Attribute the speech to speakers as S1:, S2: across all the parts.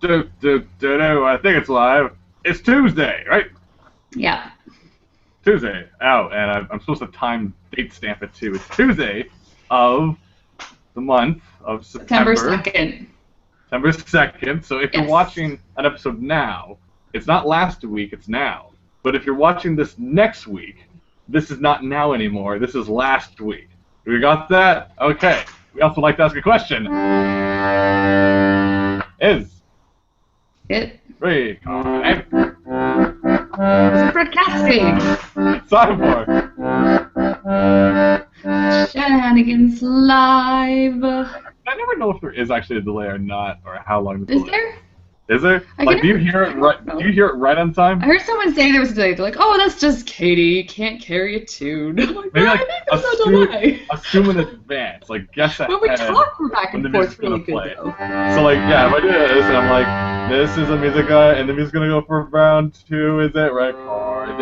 S1: I think it's live. It's Tuesday, right?
S2: Yeah.
S1: Tuesday. Oh, and I'm supposed to time date stamp it too. It's Tuesday of the month of September.
S2: September 2nd.
S1: September 2nd. So if you're watching an episode now, it's not last week, it's now. But if you're watching this next week, this is not now anymore. This is last week. We got that? Okay. We also like to ask a question. Is
S2: it
S1: 3 correct?
S2: It's broadcasting.
S1: It's time for
S2: Shenanigans live.
S1: I never know if there is actually a delay or not, or how long the delay.
S2: Is there?
S1: Is there? Like, do you hear it right? Do you hear it right on time?
S2: I heard someone say there was a delay. They're like, "Oh, that's just Katie. Can't carry a tune." I'm like,
S1: maybe
S2: I
S1: like
S2: think there's a delay.
S1: assume in advance, like guess ahead.
S2: When we talk, we're back and forth really good though.
S1: So like, yeah, if I do this, and I'm like, this is a music guy, and the music's gonna go for round 2. Is it recording?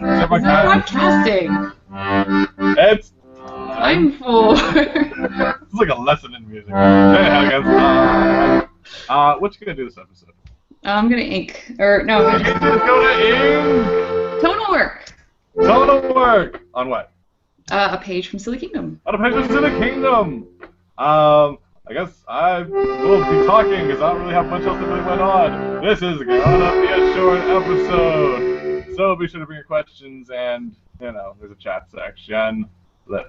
S2: It's broadcasting.
S1: It's
S2: time for.
S1: It's like a lesson in music. Shanahanigans. What you gonna do this episode?
S2: I'm gonna ink. Or no.
S1: You just go to ink.
S2: Tonal work.
S1: Tonal work. On what?
S2: A page from Silly Kingdom.
S1: On a page from Silly Kingdom. I guess I will be talking because I don't really have much else that really went on. This is gonna be a short episode. So be sure to bring your questions and, you know, there's a chat section. Did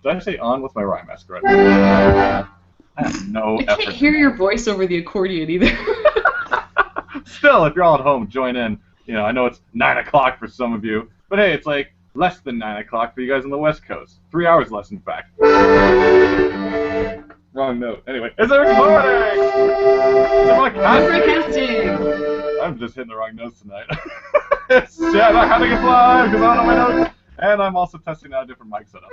S1: I say on? What's my rhyme masquerade? I have no effort.
S2: I can't hear your voice over the accordion either.
S1: Still, if you're all at home, join in. You know, I know it's 9 o'clock for some of you, but hey, it's like less than 9 o'clock for you guys on the West Coast. 3 hours less, in fact. Wrong note. Anyway, it's a recording! It's broadcasting! I'm just hitting the wrong notes tonight. It's Shanahanigans live, because I don't know my notes. And I'm also testing out a different mic setup.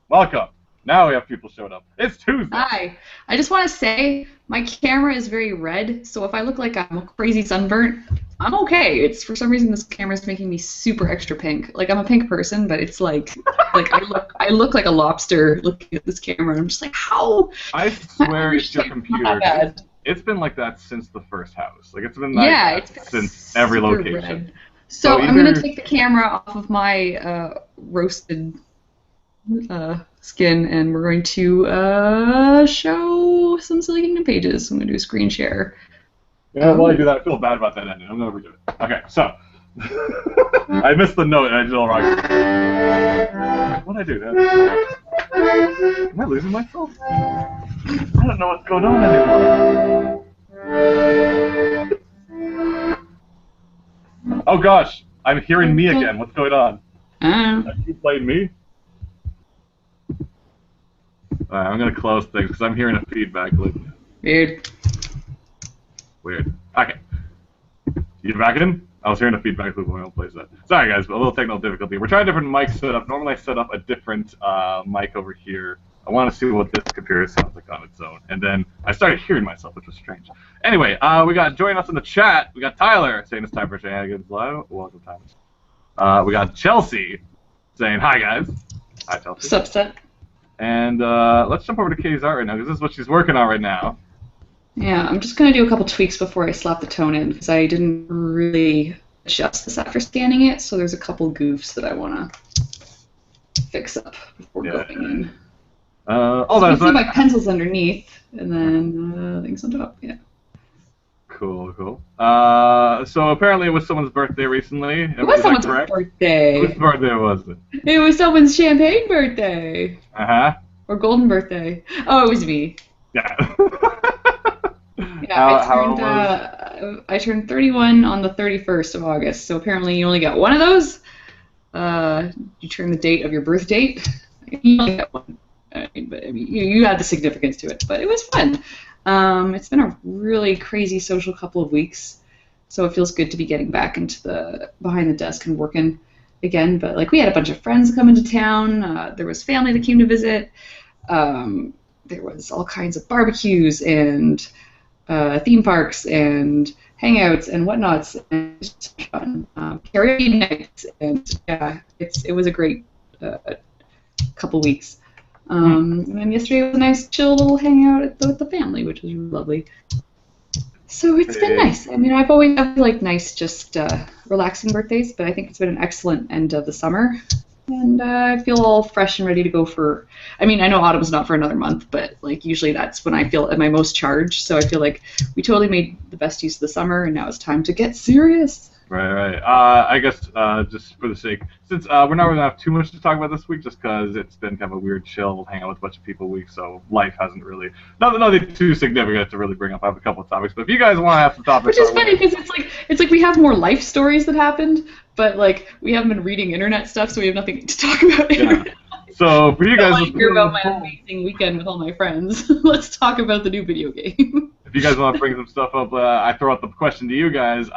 S1: Welcome. Now we have people showed up. It's Tuesday.
S2: Hi. I just want to say my camera is very red, so if I look like I'm crazy sunburnt, I'm okay. It's for some reason this camera is making me super extra pink. Like I'm a pink person, but it's like I look like a lobster looking at this camera. And I'm just like, how?
S1: I swear it's your computer. It's been like that since the first house. Like it's been like that since every location.
S2: Red. So I'm gonna take the camera off of my roasted skin, and we're going to show some Silly Kingdom pages. I'm going to do a screen share.
S1: Yeah, while I do that, I feel bad about that ending. I'm going to redo it. Okay, so. I missed the note and I did all wrong. What did I do? Am I losing myself? I don't know what's going on anymore. Oh gosh, I'm hearing me again. What's going on? Are you playing me? Alright, I'm gonna close things because I'm hearing a feedback loop.
S2: Weird.
S1: Okay. You back in? I was hearing a feedback loop when I place that. Sorry guys, but a little technical difficulty. We're trying a different mic setup. Normally I set up a different mic over here. I want to see what this computer sounds like on its own. And then I started hearing myself, which was strange. Anyway, we got joining us in the chat. We got Tyler saying it's time for Shenanigans Live. Welcome, Tyler. We got Chelsea saying hi guys. Hi Chelsea.
S2: What's up, Seth?
S1: And let's jump over to Katie's art right now because this is what she's working on right now.
S2: Yeah, I'm just going to do a couple tweaks before I slap the tone in because I didn't really adjust this after scanning it, so there's a couple goofs that I want to fix up before going in. So you can see my pencils underneath, and then things on top, yeah.
S1: Cool, cool. So apparently it was someone's birthday recently.
S2: It was someone's birthday.
S1: Whose birthday was it?
S2: It was someone's champagne birthday.
S1: Uh-huh.
S2: Or golden birthday. Oh, it was me.
S1: Yeah.
S2: Yeah, I turned 31 on the 31st of August, so apparently you only got one of those. You turn the date of your birth date. You only got one. You had the significance to it, but it was fun. It's been a really crazy social couple of weeks, so it feels good to be getting back into the behind the desk and working again. But like we had a bunch of friends come into town. There was family that came to visit. There was all kinds of barbecues and theme parks and hangouts and whatnots, and it was just fun. Karaoke nights, and yeah, it was a great couple weeks. And then yesterday was a nice chill little hangout with the family, which was really lovely. So it's been nice. I mean, I've liked nice, just relaxing birthdays, but I think it's been an excellent end of the summer. And I feel all fresh and ready to go for, I mean, I know autumn's not for another month, but like usually that's when I feel at my most charged. So I feel like we totally made the best use of the summer, and now it's time to get serious.
S1: Right. I guess just for the sake, since we're not going to have too much to talk about this week, just because it's been kind of a weird, chill, hang out with a bunch of people week, so life hasn't really, nothing too significant to really bring up. I have a couple of topics, but if you guys want to have some topics,
S2: which is funny because it's like we have more life stories that happened, but like we haven't been reading internet stuff, so we have nothing to talk about.
S1: Yeah. So for you guys,
S2: I hear about my amazing weekend with all my friends. Let's talk about the new video game.
S1: If you guys want to bring some stuff up, I throw out the question to you guys.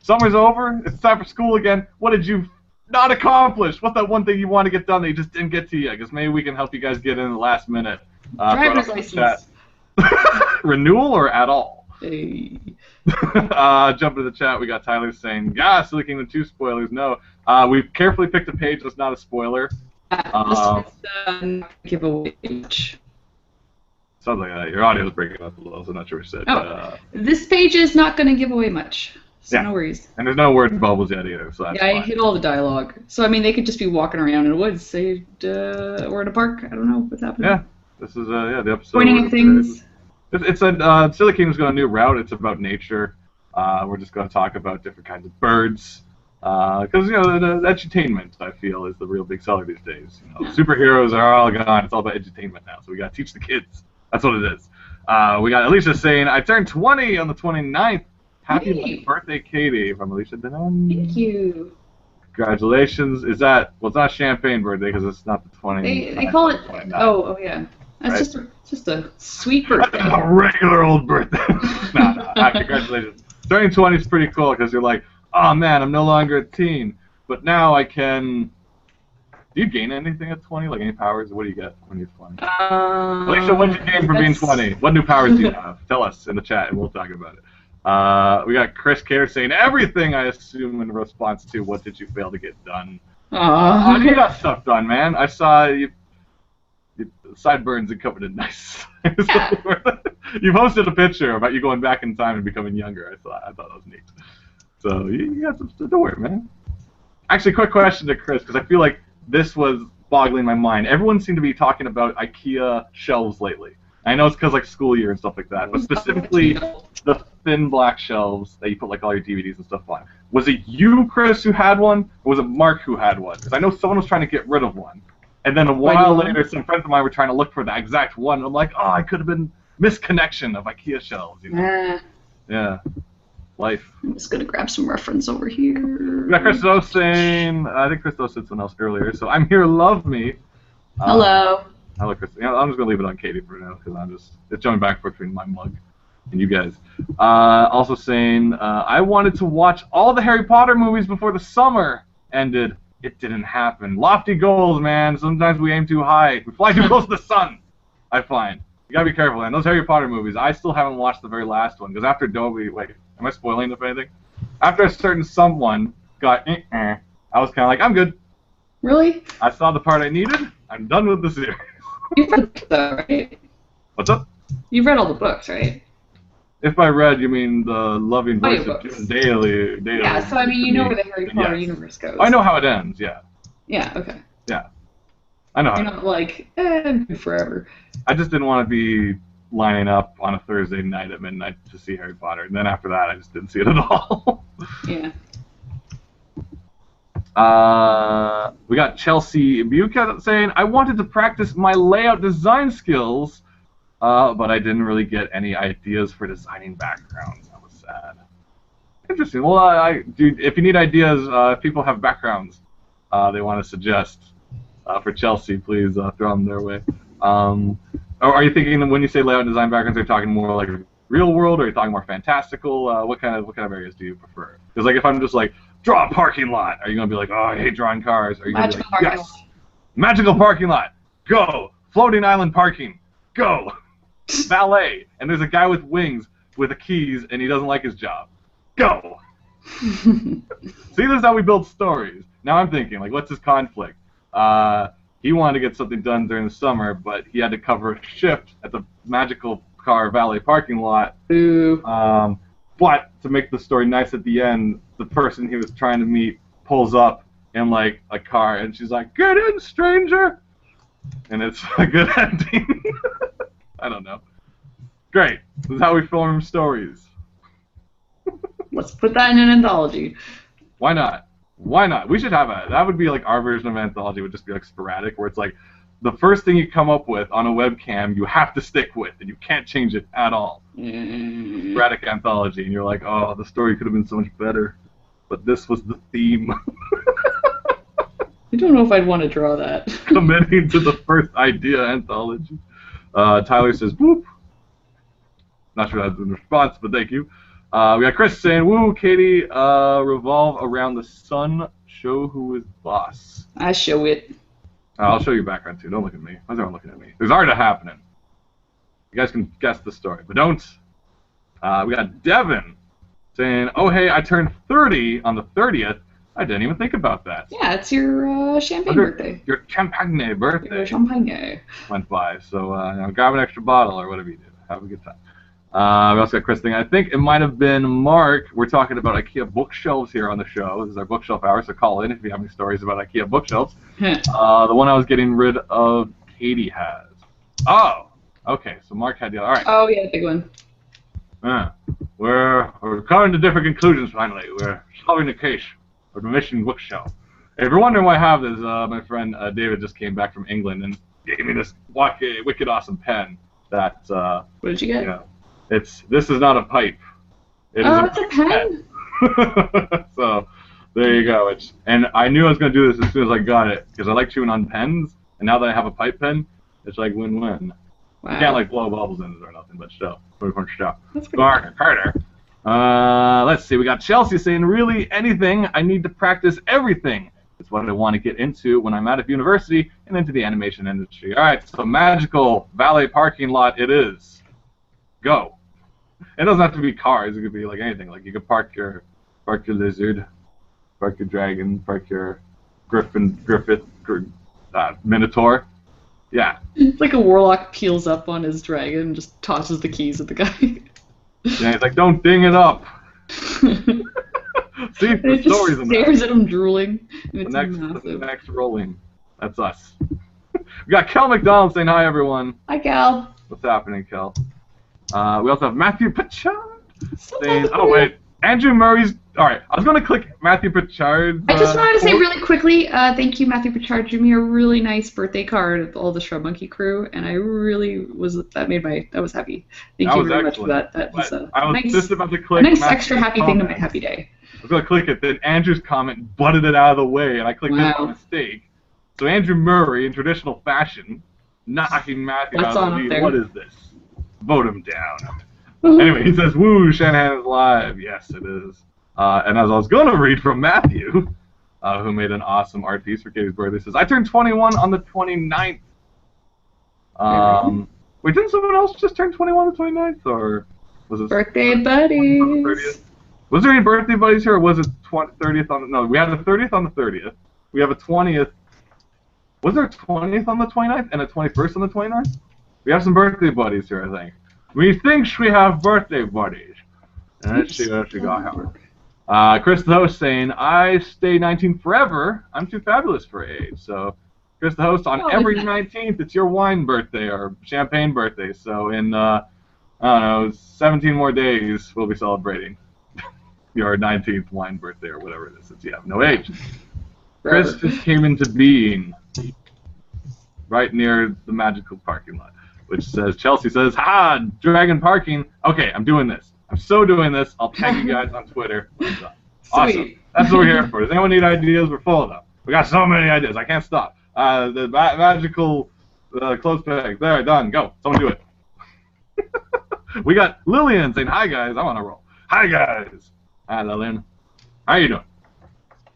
S1: Summer's over. It's time for school again. What did you not accomplish? What's that one thing you want to get done that you just didn't get to yet? Because maybe we can help you guys get in the last minute.
S2: Driver's license.
S1: Renewal or at all?
S2: Hey.
S1: Jump into the chat. We got Tyler saying, yeah, Silly Kingdom 2 spoilers. No. We've carefully picked a page that's not a spoiler.
S2: This is giveaway page.
S1: Sounds like that. Your audio is breaking up a little, so I'm not sure what you said.
S2: Oh, this page is not going to give away much. So
S1: yeah.
S2: No worries.
S1: And there's no word bubbles yet either, so that's fine.
S2: I hit all the dialogue. So, I mean, they could just be walking around in the woods, say, or in a park. I don't know what's happening.
S1: Yeah, this is, the episode.
S2: Pointing at things.
S1: It's a, Silly Kingdom's got a new route. It's about nature. We're just going to talk about different kinds of birds. Because, the edutainment, I feel, is the real big seller these days. Superheroes are all gone. It's all about edutainment now, so we got to teach the kids. That's what it is. We got Alicia saying, I turned 20 on the 29th. Happy birthday, Katie, from Alicia Denon.
S2: Thank you.
S1: Congratulations. Is that, well, it's not a champagne birthday because it's not the 20th.
S2: They call it, oh yeah. That's right? just a sweet birthday.
S1: A regular old birthday. No. Congratulations. Turning 20 is pretty cool because you're like, oh man, I'm no longer a teen. But now I can. Do you gain anything at 20? Like any powers? What do you get when you're 20? Alicia, what did you gain for being 20? What new powers do you have? Tell us in the chat and we'll talk about it. We got Chris Care saying everything, I assume, in response to what did you fail to get done. You got stuff done, man. I saw you sideburns and covered in nice.
S2: Yeah.
S1: You posted a picture about you going back in time and becoming younger. I thought that was neat. So you got some stuff to wear, man. Actually, quick question to Chris, because I feel like this was boggling my mind. Everyone seemed to be talking about IKEA shelves lately. I know it's because like school year and stuff like that, but specifically the thin black shelves that you put like all your DVDs and stuff on. Was it you, Chris, who had one, or was it Mark who had one? Because I know someone was trying to get rid of one, and then a while later, some friends of mine were trying to look for that exact one. And I'm like, oh, I could have been misconnection of IKEA shelves. Yeah, life.
S2: I'm just gonna grab some reference over here.
S1: We got Christo saying, I think Christo said something else earlier. So I'm here, love me.
S2: Hello.
S1: Hello, Chris. I'm just gonna leave it on Katie for now because it's jumping back and forth between my mug and you guys. Also saying, I wanted to watch all the Harry Potter movies before the summer ended. It didn't happen. Lofty goals, man. Sometimes we aim too high. We fly too close to the sun. I find you gotta be careful, man. Those Harry Potter movies. I still haven't watched the very last one because after Dobby, wait, am I spoiling if anything? After a certain someone got, I was kind of like, I'm good.
S2: Really?
S1: I saw the part I needed. I'm done with the series.
S2: You've read the books, though, right?
S1: What's up?
S2: You've read all the books, right?
S1: If by read, you mean the loving voice of June Daly.
S2: Yeah, so I mean, you know where the Harry Potter universe goes.
S1: I know how it ends, yeah.
S2: Yeah, okay.
S1: Yeah. I know how
S2: You're not like, forever.
S1: I just didn't want to be lining up on a Thursday night at midnight to see Harry Potter, and then after that, I just didn't see it at all.
S2: Yeah.
S1: We got Chelsea Buchanan saying, I wanted to practice my layout design skills, but I didn't really get any ideas for designing backgrounds. That was sad. Interesting. Well, dude, if you need ideas, if people have backgrounds they want to suggest for Chelsea, please throw them their way. Or are you thinking when you say layout design backgrounds, are you talking more like real world, or are you talking more fantastical? What kind of areas do you prefer? Because like if I'm just like, draw a parking lot. Are you going to be like, oh, I hate drawing cars? Are you going to be like, yes, magical parking lot, go. Floating island parking, go. Ballet, and there's a guy with wings with the keys, and he doesn't like his job. Go. See, this is how we build stories. Now I'm thinking, like, what's his conflict? he wanted to get something done during the summer, but he had to cover a shift at the magical car valet parking lot.
S2: Ooh.
S1: But to make the story nice at the end, the person he was trying to meet pulls up in like a car, and she's like, "Get in, stranger," and it's a good ending. I don't know. Great. This is how we film stories.
S2: Let's put that in an anthology.
S1: Why not? Why not? We should have that would be like our version of an anthology. Would just be like sporadic, where it's like the first thing you come up with on a webcam, you have to stick with, and you can't change it at all. Sporadic anthology, and you're like, oh, the story could have been so much better, but this was the theme.
S2: I don't know if I'd want to draw that.
S1: Committing to the first idea anthology. Tyler says, whoop. Not sure that's in response, but thank you. We got Chris saying, woo, Katie, revolve around the sun, show who is boss.
S2: I show it.
S1: I'll show you background too. Don't look at me. Why is everyone looking at me? There's art happening. You guys can guess the story, but don't. We got Devin saying, oh, hey, I turned 30 on the 30th. I didn't even think about that.
S2: Yeah, it's your champagne birthday.
S1: Your champagne birthday.
S2: Your champagne.
S1: Went by, so grab an extra bottle or whatever you do. Have a good time. We also got Chris thing. I think it might have been Mark. We're talking about IKEA bookshelves here on the show. This is our bookshelf hour, so call in if you have any stories about IKEA bookshelves. The one I was getting rid of, Katie has. Oh, okay. So Mark had the other. All right.
S2: Oh yeah, big one.
S1: We're coming to different conclusions finally. We're solving the case of the missing bookshelf. If you're wondering why I have this, my friend David just came back from England and gave me this wicked awesome pen. That.
S2: What did you get?
S1: You know, this is not a pipe. It's
S2: a pen.
S1: So there you go. And I knew I was going to do this as soon as I got it because I like chewing on pens. And now that I have a pipe pen, it's like win-win.
S2: Wow.
S1: You can't like blow bubbles in it or nothing, but still, pretty fun stuff.
S2: That's pretty cool.
S1: Carter. Let's see. We got Chelsea saying, really anything. I need to practice everything. It's what I want to get into when I'm out of university and into the animation industry. All right. So magical valet parking lot it is. Go. It doesn't have to be cars. It could be like anything. Like you could park your lizard, park your dragon, park your minotaur. Yeah.
S2: It's like a warlock peels up on his dragon and just tosses the keys at the guy.
S1: Yeah, he's like, don't ding it up. See, the stories in
S2: stares at him drooling. And it's
S1: the next rolling. That's us. We got Kel McDonald saying hi, everyone.
S2: Hi, Kel.
S1: What's happening, Kel? We also have Matthew Pritchard saying, oh, wait. Andrew Murray's... All right, I was going to click Matthew Pritchard's...
S2: I just wanted to say really quickly, thank you, Matthew Pritchard. You gave me a really nice birthday card of all the Shrub Monkey crew, and I really was... I was happy. Thank you very much for that. That was
S1: I was
S2: nice,
S1: just about to click
S2: a nice
S1: Matthew's
S2: extra happy
S1: comment.
S2: thing to my happy day.
S1: I was going to click it, then Andrew's comment butted it out of the way, and I clicked it by mistake. So Andrew Murray, in traditional fashion, knocking Matthew out of the lead. What is this? Vote him down. Anyway, he says, woo, Shanahan is live. Yes, it is. And as I was going to read from Matthew, who made an awesome art piece for Katie's birthday, says, I turned 21 on the 29th. Wait, didn't someone else just turn 21 on the 29th? Or was it
S2: birthday buddies?
S1: Was there any birthday buddies here, or was it 30th on the... No, we had a 30th on the 30th. We have a 20th. Was there a 20th on the 29th and a 21st on the 29th? We have some birthday buddies here, I think. We think we have birthday buddies. And let's see what else we got here. Chris the host saying, I stay 19 forever. I'm too fabulous for age. So, Chris the host, on every 19th, it's your wine birthday or champagne birthday. So, in, I don't know, 17 more days, we'll be celebrating your 19th wine birthday or whatever it is, since you have no age. Chris just came into being right near the magical parking lot, which says, Chelsea says, ha, dragon parking. Okay, I'm doing this. I'm so doing this. I'll tag you guys on Twitter. Awesome. That's what we're here for. Does anyone need ideas? We're full of them. We got so many ideas. I can't stop. The magical clothes peg. There, done. Go. Someone do it. We got Lillian saying, hi, guys. I'm on a roll. Hi, guys. Hi, Lillian. How you doing?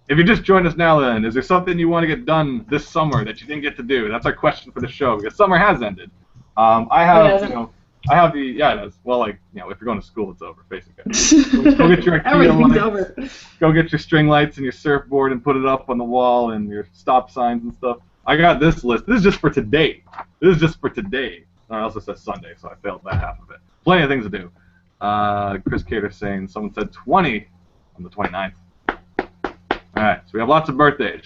S1: If you just joined us now, Lillian, is there something you want to get done this summer that you didn't get to do? That's our question for the show, because summer has ended. I have, it is. Well, like, if you're going to school, it's over, basically. Go get your
S2: Everything's
S1: lights,
S2: over.
S1: Go get your string lights and your surfboard and put it up on the wall and your stop signs and stuff. I got this list. This is just for today. This is just for today. It also says Sunday, so I failed that half of it. Plenty of things to do. Chris Cater saying someone said 20 on the 29th. All right, so we have lots of birthdays.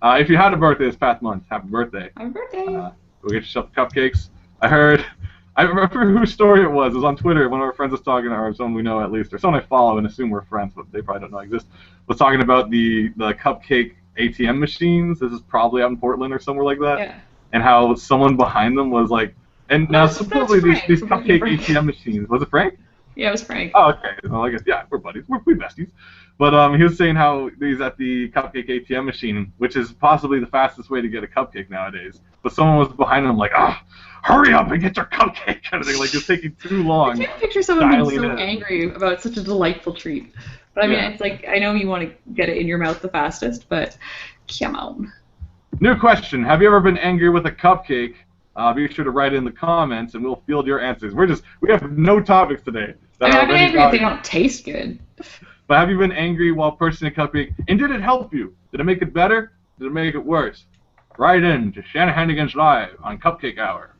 S1: If you had a birthday this past month, happy birthday.
S2: Happy birthday.
S1: We'll get yourself cupcakes. I remember whose story it was. It was on Twitter. One of our friends was talking, or someone we know at least, or someone I follow and assume we're friends, but they probably don't know I exist, was talking about the cupcake ATM machines. This is probably out in Portland or somewhere like that.
S2: Yeah.
S1: And how someone behind them was like, and now supposedly these cupcake ATM machines, was it Frank?
S2: Yeah, it was Frank.
S1: Oh, okay. Well, I guess, yeah, we're buddies. We're besties. But he was saying how he's at the cupcake ATM machine, which is possibly the fastest way to get a cupcake nowadays. But someone was behind him like, hurry up and get your cupcake, kind of thing. Like, it's taking too long.
S2: I can't picture someone being so angry about such a delightful treat. But I mean, it's like, I know you want to get it in your mouth the fastest, but come on.
S1: New question. Have you ever been angry with a cupcake? Be sure to write it in the comments, and we'll field your answers. We have no topics today.
S2: I've been angry if they don't taste good.
S1: But have you been angry while purchasing a cupcake, and did it help you? Did it make it better? Did it make it worse? Write in to Shanahanigans Live on Cupcake Hour.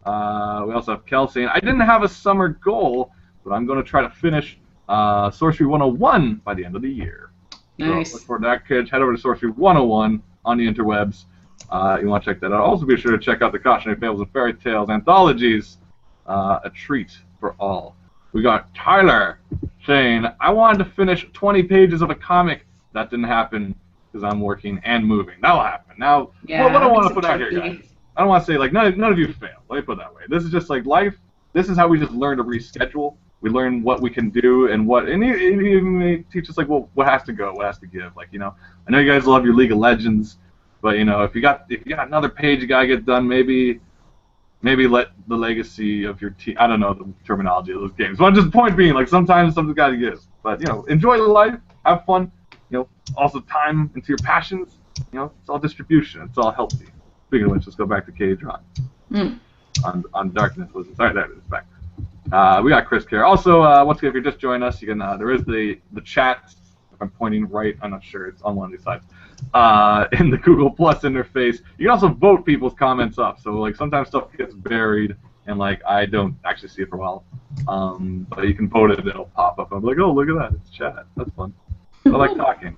S1: We also have Kel saying, I didn't have a summer goal, but I'm going to try to finish Sorcery 101 by the end of the year.
S2: Nice.
S1: So look forward to that, kids. Head over to Sorcery 101 on the interwebs. You want to check that out. Also be sure to check out the Cautionary Fables and Fairy Tales anthologies. A treat for all. We got Tyler saying, I wanted to finish 20 pages of a comic. That didn't happen because I'm working and moving. That'll happen. Now, what I want to put out here, guys, I don't want to say, like, none of you failed. Let me put it that way. This is just like life. This is how we just learn to reschedule. We learn what we can do and he teach us, like, well, what has to go, what has to give. Like, you know, I know you guys love your League of Legends, but, you know, if you got another page you got to get done, maybe let the legacy of your team, I don't know the terminology of those games, but just point being, like, sometimes something's got to give. But, you know, enjoy the life, have fun, you know, also time into your passions. You know, it's all distribution, it's all healthy. Speaking of which, let's go back to K-Tron. On Darkness. Sorry, there it is, back. We got Chris Care. Also, once again, if you're just joining us, you can, there is the chat, if I'm pointing right, I'm not sure, it's on one of these sides. In the Google Plus interface. You can also vote people's comments up. So, like, sometimes stuff gets buried, and, like, I don't actually see it for a while. But you can vote it, it'll pop up. I'm like, oh, look at that, it's chat. That's fun. I like talking.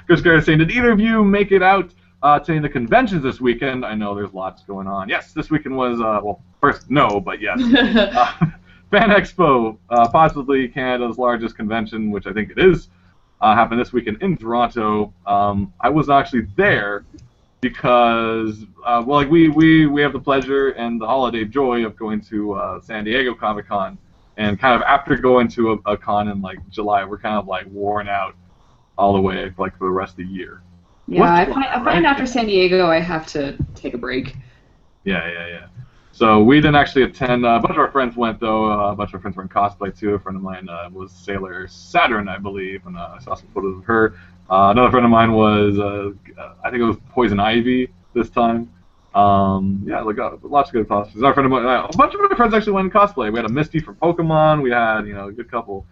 S1: Chris Garrett saying, did either of you make it out to any of the conventions this weekend? I know there's lots going on. Yes, this weekend was, well, first, no, but yes. Fan Expo, possibly Canada's largest convention, which I think it is. Happened this weekend in Toronto. I was actually there because, well, like we have the pleasure and the holiday joy of going to San Diego Comic-Con, and kind of after going to a con in like July, we're kind of like worn out all the way like for the rest of the year.
S2: Yeah, I find after San Diego I have to take a break.
S1: Yeah. So we didn't actually attend. A bunch of our friends went, though. A bunch of our friends were in cosplay, too. A friend of mine was Sailor Saturn, I believe, and I saw some photos of her. Another friend of mine was, I think it was Poison Ivy this time. Yeah, like, lots of good cosplays. Our friend of mine, a bunch of our friends actually went in cosplay. We had a Misty from Pokemon. We had, you know, a good couple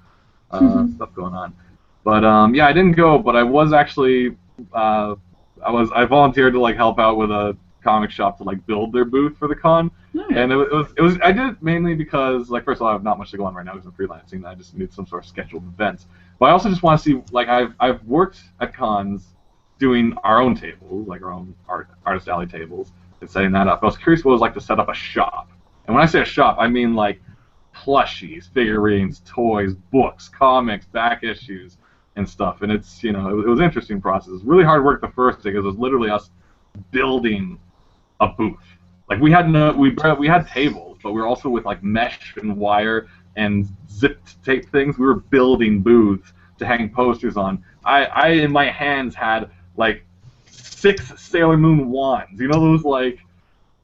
S1: stuff going on. But, yeah, I didn't go, but I was actually, I volunteered to, like, help out with a comic shop to like build their booth for the con. Nice. And it was I did it mainly because, like, first of all, I have not much to go on right now because I'm freelancing. I just need some sort of scheduled events. But I also just want to see, like, I've worked at cons doing our own tables, like our own artist alley tables, and setting that up. I was curious what it was like to set up a shop. And when I say a shop, I mean like plushies, figurines, toys, books, comics, back issues, and stuff. And it's, you know, it was an interesting process. It was really hard work the first day because it was literally us building a booth. Like, we had tables, but we were also with like mesh and wire and zipped tape things. We were building booths to hang posters on. I in my hands had like 6 Sailor Moon wands. You know those like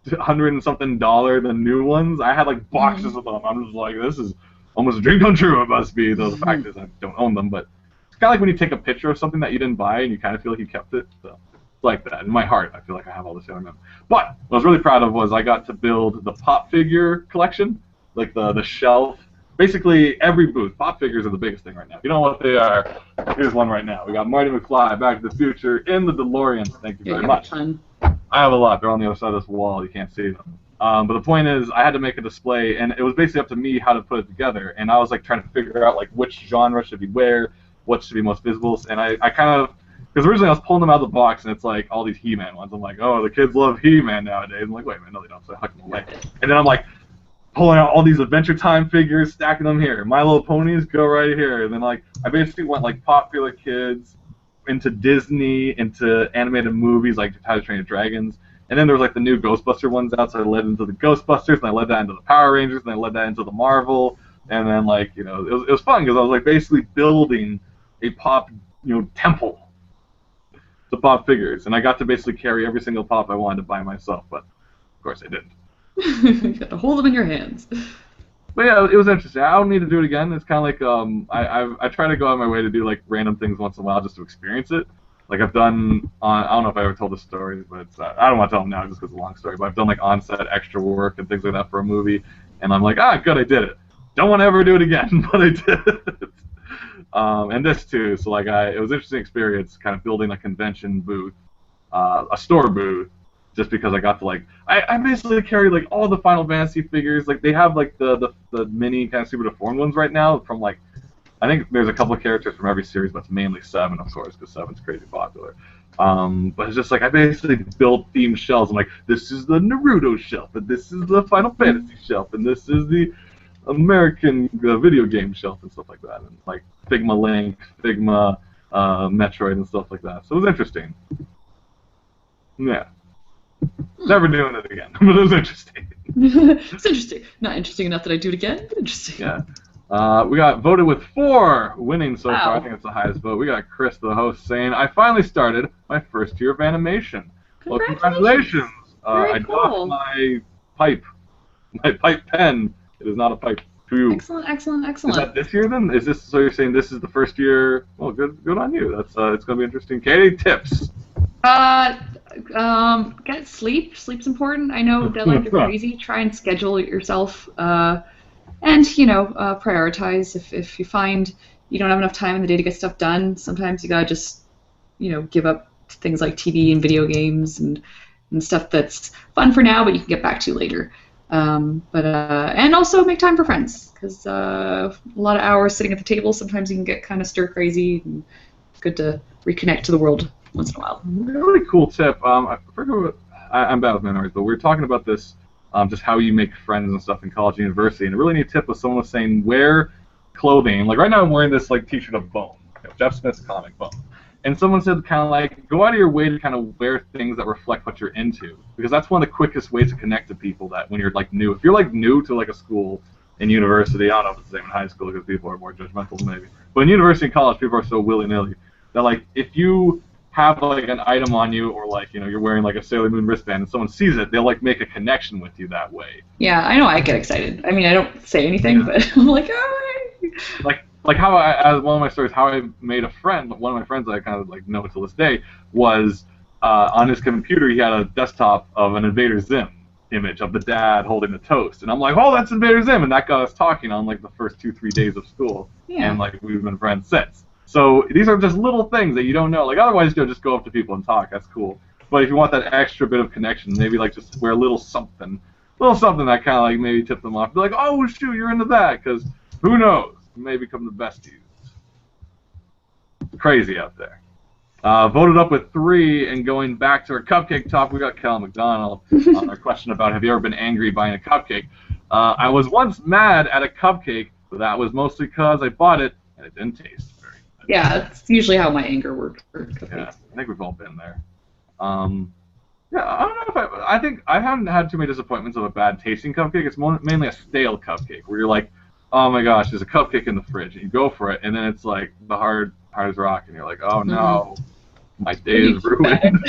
S1: $100 and something the new ones? I had like boxes of them. I'm just like, this is almost a dream come true. It must be, though the fact is I don't own them. But it's kind of like when you take a picture of something that you didn't buy and you kind of feel like you kept it. So like that. In my heart, I feel like I have all the Sailor Moon. But what I was really proud of was I got to build the pop figure collection, like the shelf basically every booth. Pop figures are the biggest thing right now. If you don't know what they are, here's one right now. We got Marty McFly, Back to the Future, in the DeLorean. Thank you very much. I have a lot. They're on the other side of this wall. You can't see them. But the point is, I had to make a display, and it was basically up to me how to put it together. And I was like trying to figure out like which genre should be where, what should be most visible. And I kind of, because originally I was pulling them out of the box, and it's like all these He-Man ones. I'm like, oh, the kids love He-Man nowadays. I'm like, wait a minute, no, they don't. So I huck them away. And then I'm like pulling out all these Adventure Time figures, stacking them here. My Little Ponies go right here. And then like I basically went like popular kids into Disney, into animated movies like How to Train Your Dragons. And then there was like the new Ghostbuster ones out, so I led into the Ghostbusters, and I led that into the Power Rangers, and I led that into the Marvel, and then like it was fun because I was like basically building a pop temple to pop figures, and I got to basically carry every single pop I wanted to buy myself, but of course I didn't.
S2: You got to hold them in your hands.
S1: But yeah, it was interesting. I don't need to do it again. It's kind of like I try to go out of my way to do like random things once in a while just to experience it. Like I've done I don't know if I ever told this story, but it's, I don't want to tell them now just because it's a long story. But I've done like on-set extra work and things like that for a movie, and I'm like, good, I did it. Don't want to ever do it again, but I did it. And this too. So like it was an interesting experience, kind of building a convention booth, a store booth, just because I got to like I basically carry like all the Final Fantasy figures. Like they have like the mini kind of super deformed ones right now from like. I think there's a couple of characters from every series, but it's mainly 7, of course, because 7's crazy popular. But it's just like I basically built themed shelves. I'm like, this is the Naruto shelf, and this is the Final Fantasy shelf, and this is the American video game shelf, and stuff like that. And like Figma Link, Figma Metroid, and stuff like that. So it was interesting. Yeah. Never doing it again, but it was interesting.
S2: It's interesting. Not interesting enough that I do it again, but interesting.
S1: Yeah. We got voted with 4 winning so far. I think it's the highest vote. We got Chris, the host, saying, I finally started my first year of animation. Well, congratulations. I doffed my pipe. My pipe pen. It is not a pipe to you.
S2: Excellent, excellent, excellent.
S1: Is that this year then? Is this so you're saying this is the first year? Well, good on you. That's it's gonna be interesting. Katie, tips.
S2: Get sleep. Sleep's important. I know deadlines are crazy. Try and schedule it yourself. And, prioritize. If you find you don't have enough time in the day to get stuff done, sometimes you gotta just, give up things like TV and video games and stuff that's fun for now, but you can get back to later. And also make time for friends, because a lot of hours sitting at the table, sometimes you can get kind of stir crazy, and it's good to reconnect to the world once in a while.
S1: Really cool tip. I forget I'm bad with memories, but we were talking about this. Just how you make friends and stuff in college and university. And a really neat tip was someone was saying wear clothing. Like right now I'm wearing this like t-shirt of Bone, Jeff Smith's comic Bone. And someone said kind of like go out of your way to kind of wear things that reflect what you're into, because that's one of the quickest ways to connect to people that when you're like new. If you're like new to like a school in university, I don't know if it's the same in high school because people are more judgmental maybe. But in university and college, people are so willy-nilly that like if you have like an item on you, or like you're wearing like a Sailor Moon wristband, and someone sees it, they'll like make a connection with you that way.
S2: Yeah, I know. I get excited. I mean, I don't say anything, but I'm like, all right.
S1: Like how as one of my stories, how I made a friend. One of my friends that I kind of like know to this day was on his computer. He had a desktop of an Invader Zim image of the dad holding the toast, and I'm like, oh, that's Invader Zim, and that got us talking on like the first 2-3 days of school, and like we've been friends since. So these are just little things that you don't know. Like otherwise, you'll just go up to people and talk. That's cool. But if you want that extra bit of connection, maybe like just wear a little something that kind of like maybe tip them off. Be like, oh shoot, you're into that, because who knows? You may become the besties. Crazy out there. Voted up with 3, and going back to our cupcake top, we got Cal McDonald on our question about have you ever been angry buying a cupcake. I was once mad at a cupcake, but that was mostly because I bought it and it didn't taste.
S2: Yeah, that's usually how my anger works for cupcakes.
S1: Yeah, I think we've all been there. Yeah, I don't know if I think I haven't had too many disappointments of a bad tasting cupcake. It's mainly a stale cupcake where you're like, oh my gosh, there's a cupcake in the fridge, and you go for it, and then it's like the hard as rock, and you're like, oh no, my day is ruined.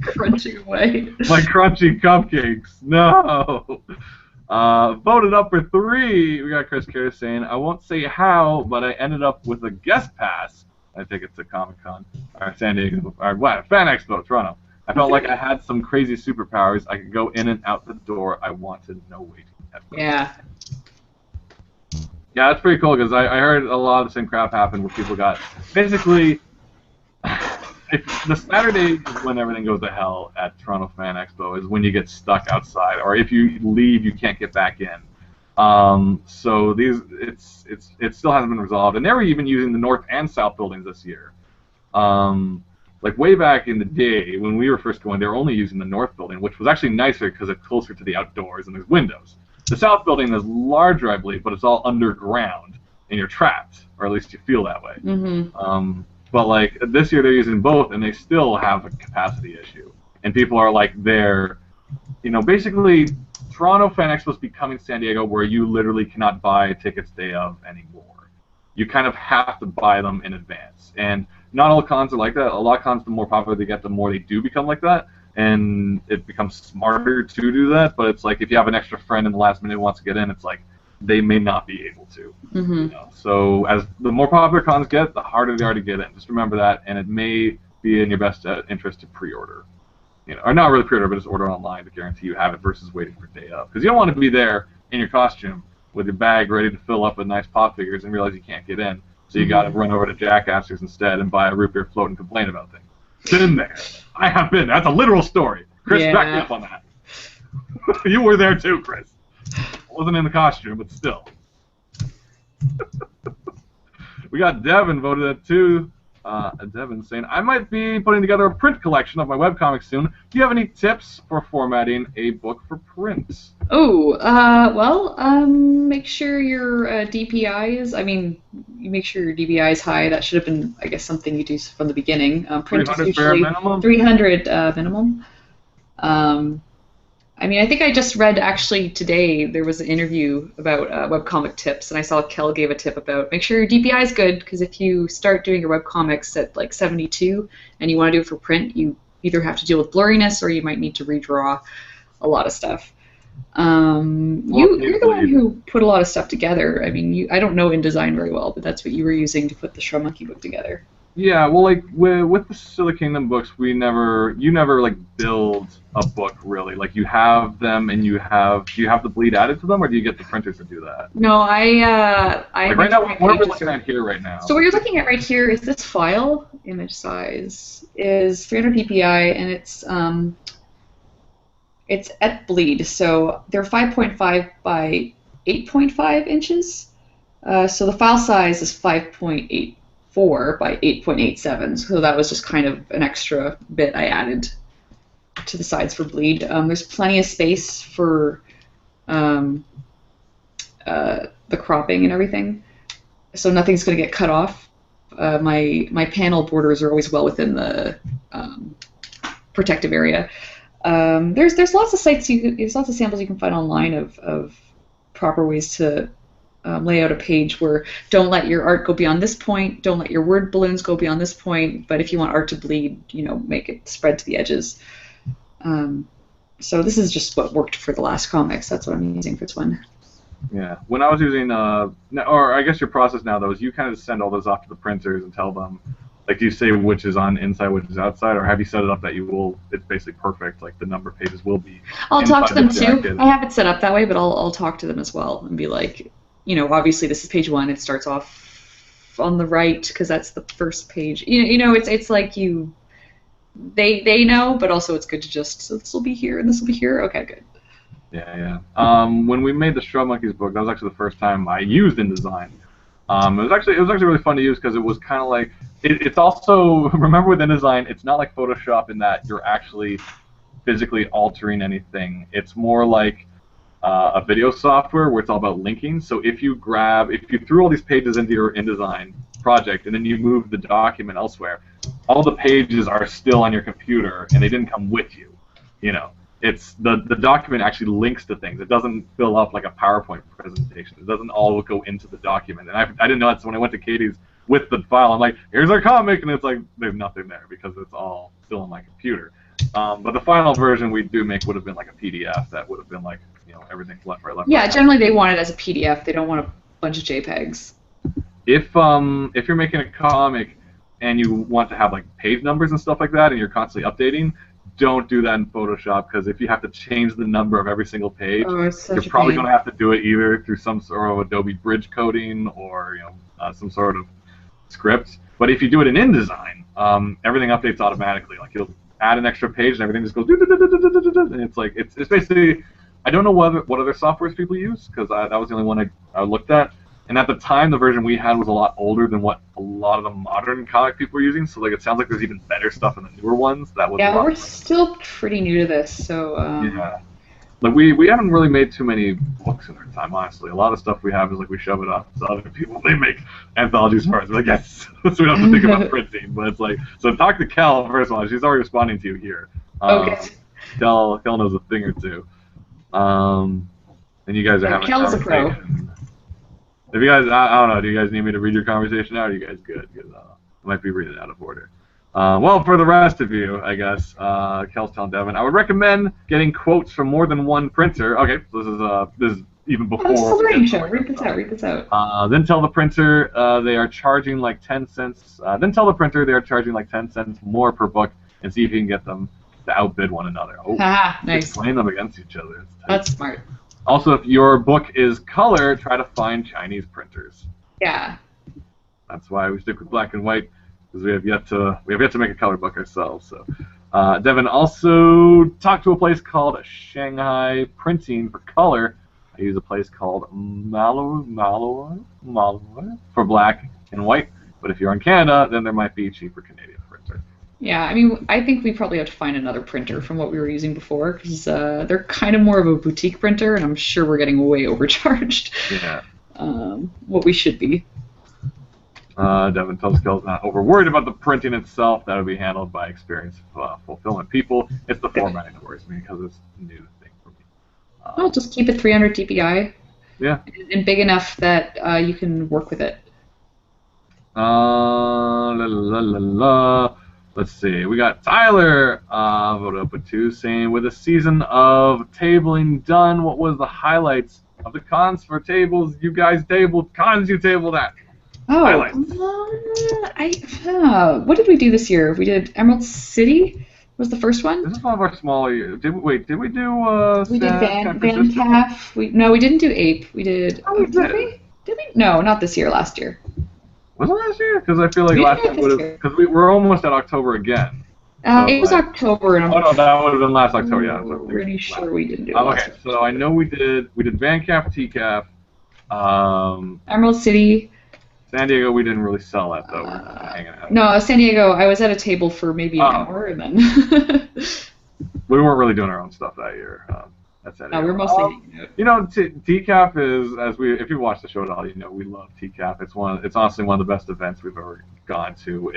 S2: Crunching away.
S1: My crunchy cupcakes, no. Voted up for 3. We got Chris Carey saying, I won't say how, but I ended up with a guest pass. I think it's a Comic-Con, or San Diego, or what? Fan Expo, Toronto. I felt like I had some crazy superpowers. I could go in and out the door. I wanted no waiting.
S2: Yeah.
S1: Yeah, that's pretty cool because I heard a lot of the same crap happen where people got basically. If the Saturday is when everything goes to hell at Toronto Fan Expo is when you get stuck outside, or if you leave, you can't get back in. So it still hasn't been resolved, and they were even using the north and south buildings this year. Like way back in the day when we were first going, they were only using the north building, which was actually nicer because it's closer to the outdoors and there's windows. The south building is larger, I believe, but it's all underground and you're trapped, or at least you feel that way.
S2: Mm-hmm.
S1: But like this year they're using both, and they still have a capacity issue. And people are like, basically Toronto Fan Expo is becoming San Diego, where you literally cannot buy tickets day of anymore. You kind of have to buy them in advance, and not all cons are like that. A lot of cons, the more popular they get, the more they do become like that, and it becomes smarter to do that. But it's like if you have an extra friend in the last minute who wants to get in, it's like they may not be able to.
S2: Mm-hmm.
S1: So as the more popular cons get, the harder they are to get in. Just remember that, and it may be in your best interest to pre-order. Or not really pre-order, but just order online to guarantee you have it versus waiting for day of. Because you don't want to be there in your costume with your bag ready to fill up with nice pop figures and realize you can't get in. So you got to run over to Jackassers instead and buy a root beer float and complain about things. Been there. I have been. That's a literal story. Chris, back me up on that. You were there too, Chris. Wasn't in the costume, but still. We got Devin voted at 2. Devin saying, I might be putting together a print collection of my webcomics soon. Do you have any tips for formatting a book for print?
S2: Make sure your DPI is, you make sure your DPI is high. That should have been, I guess, something you do from the beginning. Print is usually minimum? 300 minimum. I think I just read, actually, today, there was an interview about webcomic tips, and I saw Kel gave a tip about make sure your DPI is good, because if you start doing your webcomics at, like, 72, and you want to do it for print, you either have to deal with blurriness, or you might need to redraw a lot of stuff. You're the one who put a lot of stuff together. I don't know InDesign very well, but that's what you were using to put the Shroud Monkey book together.
S1: Yeah, well, like with the Silly Kingdom books, you never like build a book really. Like you have them, and do you have the bleed added to them, or do you get the printers to do that?
S2: No, I
S1: like right now, what are we looking at here right now?
S2: So what you're looking at right here is this file. Image size is 300 ppi, and it's at bleed. So they're 5.5 by 8.5 inches. So the file size is 5.84 by 8.87, so that was just kind of an extra bit I added to the sides for bleed. There's plenty of space for the cropping and everything, so nothing's going to get cut off. My panel borders are always well within the protective area. There's lots of sites there's lots of samples you can find online of proper ways to lay out a page where don't let your art go beyond this point, don't let your word balloons go beyond this point, but if you want art to bleed, make it spread to the edges. So this is just what worked for the last comics. That's what I'm using for this one.
S1: Yeah. When I was using, or I guess your process now, though, is you kind of send all those off to the printers and tell them, like, do you say which is on inside, which is outside, or have you set it up that it's basically perfect, like the number of pages will be?
S2: I'll talk to them too. I have it set up that way, but I'll talk to them as well and be like, obviously this is page 1. It starts off on the right because that's the first page. It's like they know, but also it's good to just this will be here and this will be here. Okay, good.
S1: Yeah. When we made the Shroud Monkeys book, that was actually the first time I used InDesign. It was actually really fun to use because it was kind of like it's also remember with InDesign, it's not like Photoshop in that you're actually physically altering anything. It's more like a video software where it's all about linking. So if you threw all these pages into your InDesign project and then you move the document elsewhere, all the pages are still on your computer and they didn't come with you. It's the document actually links to things. It doesn't fill up like a PowerPoint presentation. It doesn't all go into the document. And I didn't know that, so when I went to Katie's with the file, I'm like, here's our comic, and it's like there's nothing there because it's all still on my computer. But the final version we do make would have been like a PDF that would have been like everything left, right, left.
S2: Yeah,
S1: right,
S2: generally they want it as a PDF. They don't want a bunch of JPEGs.
S1: If you're making a comic and you want to have like page numbers and stuff like that, and you're constantly updating, don't do that in Photoshop, because if you have to change the number of every single page,
S2: it's such
S1: you're
S2: a
S1: probably
S2: pain.
S1: going to have to do it either through some sort of Adobe Bridge coding or some sort of script. But if you do it in InDesign, everything updates automatically. Like you'll add an extra page and everything just goes, and it's like it's basically. I don't know what other softwares people use, because that was the only one I looked at. And at the time, the version we had was a lot older than what a lot of the modern comic people are using. So like it sounds like there's even better stuff in the newer ones. That was a
S2: Yeah,
S1: lot.
S2: we're still pretty new to this, so
S1: Yeah. Like we haven't really made too many books in our time, honestly. A lot of stuff we have is like we shove it off to other people. They make anthologies for us. We're like, yes, so we don't have to think about printing. But it's like, so talk to Kel first of all. She's already responding to you here.
S2: okay.
S1: Kel knows a thing or two. And you guys are having
S2: Kel's
S1: a
S2: a pro.
S1: conversation. If you guys, I don't know, do you guys need me to read your conversation now, or are you guys good? Because I might be reading it out of order. Well, for the rest of you, I guess, Kel's telling Devin, I would recommend getting quotes from more than one printer. Okay, so this is even before.
S2: It's a learning show. Read this out.
S1: Then tell the printer they are charging like 10 cents. Then tell the printer they are charging like 10 cents more per book, and see if you can get them to outbid one another. Oh,
S2: Nice.
S1: playing them against each other.
S2: That's smart.
S1: Also, if your book is color, try to find Chinese printers.
S2: Yeah.
S1: That's why we stick with black and white, because we have yet to make a color book ourselves. So, Devin, also talk to a place called Shanghai Printing for color. I use a place called Malloy for black and white. But if you're in Canada, then there might be a cheaper Canadian printer.
S2: Yeah, I mean, I think we probably have to find another printer from what we were using before, because they're kind of more of a boutique printer, and I'm sure we're getting way overcharged.
S1: Yeah.
S2: What we should be.
S1: Devin tells Kel's not over worried about the printing itself. That would be handled by experienced fulfillment people. It's the formatting that worries me, because it's a new thing for me.
S2: Well, just keep it 300 dpi.
S1: Yeah.
S2: And big enough that you can work with it.
S1: Let's see. We got Tyler voted up with 2, saying, with a season of tabling done, what was the highlights of the cons for tables you guys tabled? Cons you tabled at?
S2: Oh, what did we do this year? We did Emerald City. Was the first one?
S1: This is one of our smaller. Did we do?
S2: We did Van Calf. We didn't do Ape. We did.
S1: Oh,
S2: did we? Did we? No, not this year. Last year.
S1: Was it last year? Because I feel like last year would have. Because we're almost at October again.
S2: So it was October, and
S1: oh no, that would have been last October. Yeah,
S2: I'm pretty sure we didn't do it.
S1: Okay, so I know we did Van Calf, TCAF,
S2: Emerald City.
S1: San Diego, we didn't really sell that though. We're just hanging out.
S2: No, San Diego. I was at a table for maybe an hour, and then.
S1: We weren't really doing our own stuff that year. At San Diego.
S2: No, we were mostly hanging out.
S1: You know, TCAF is if you watch the show at all, you know we love TCAF. It's honestly one of the best events we've ever gone to.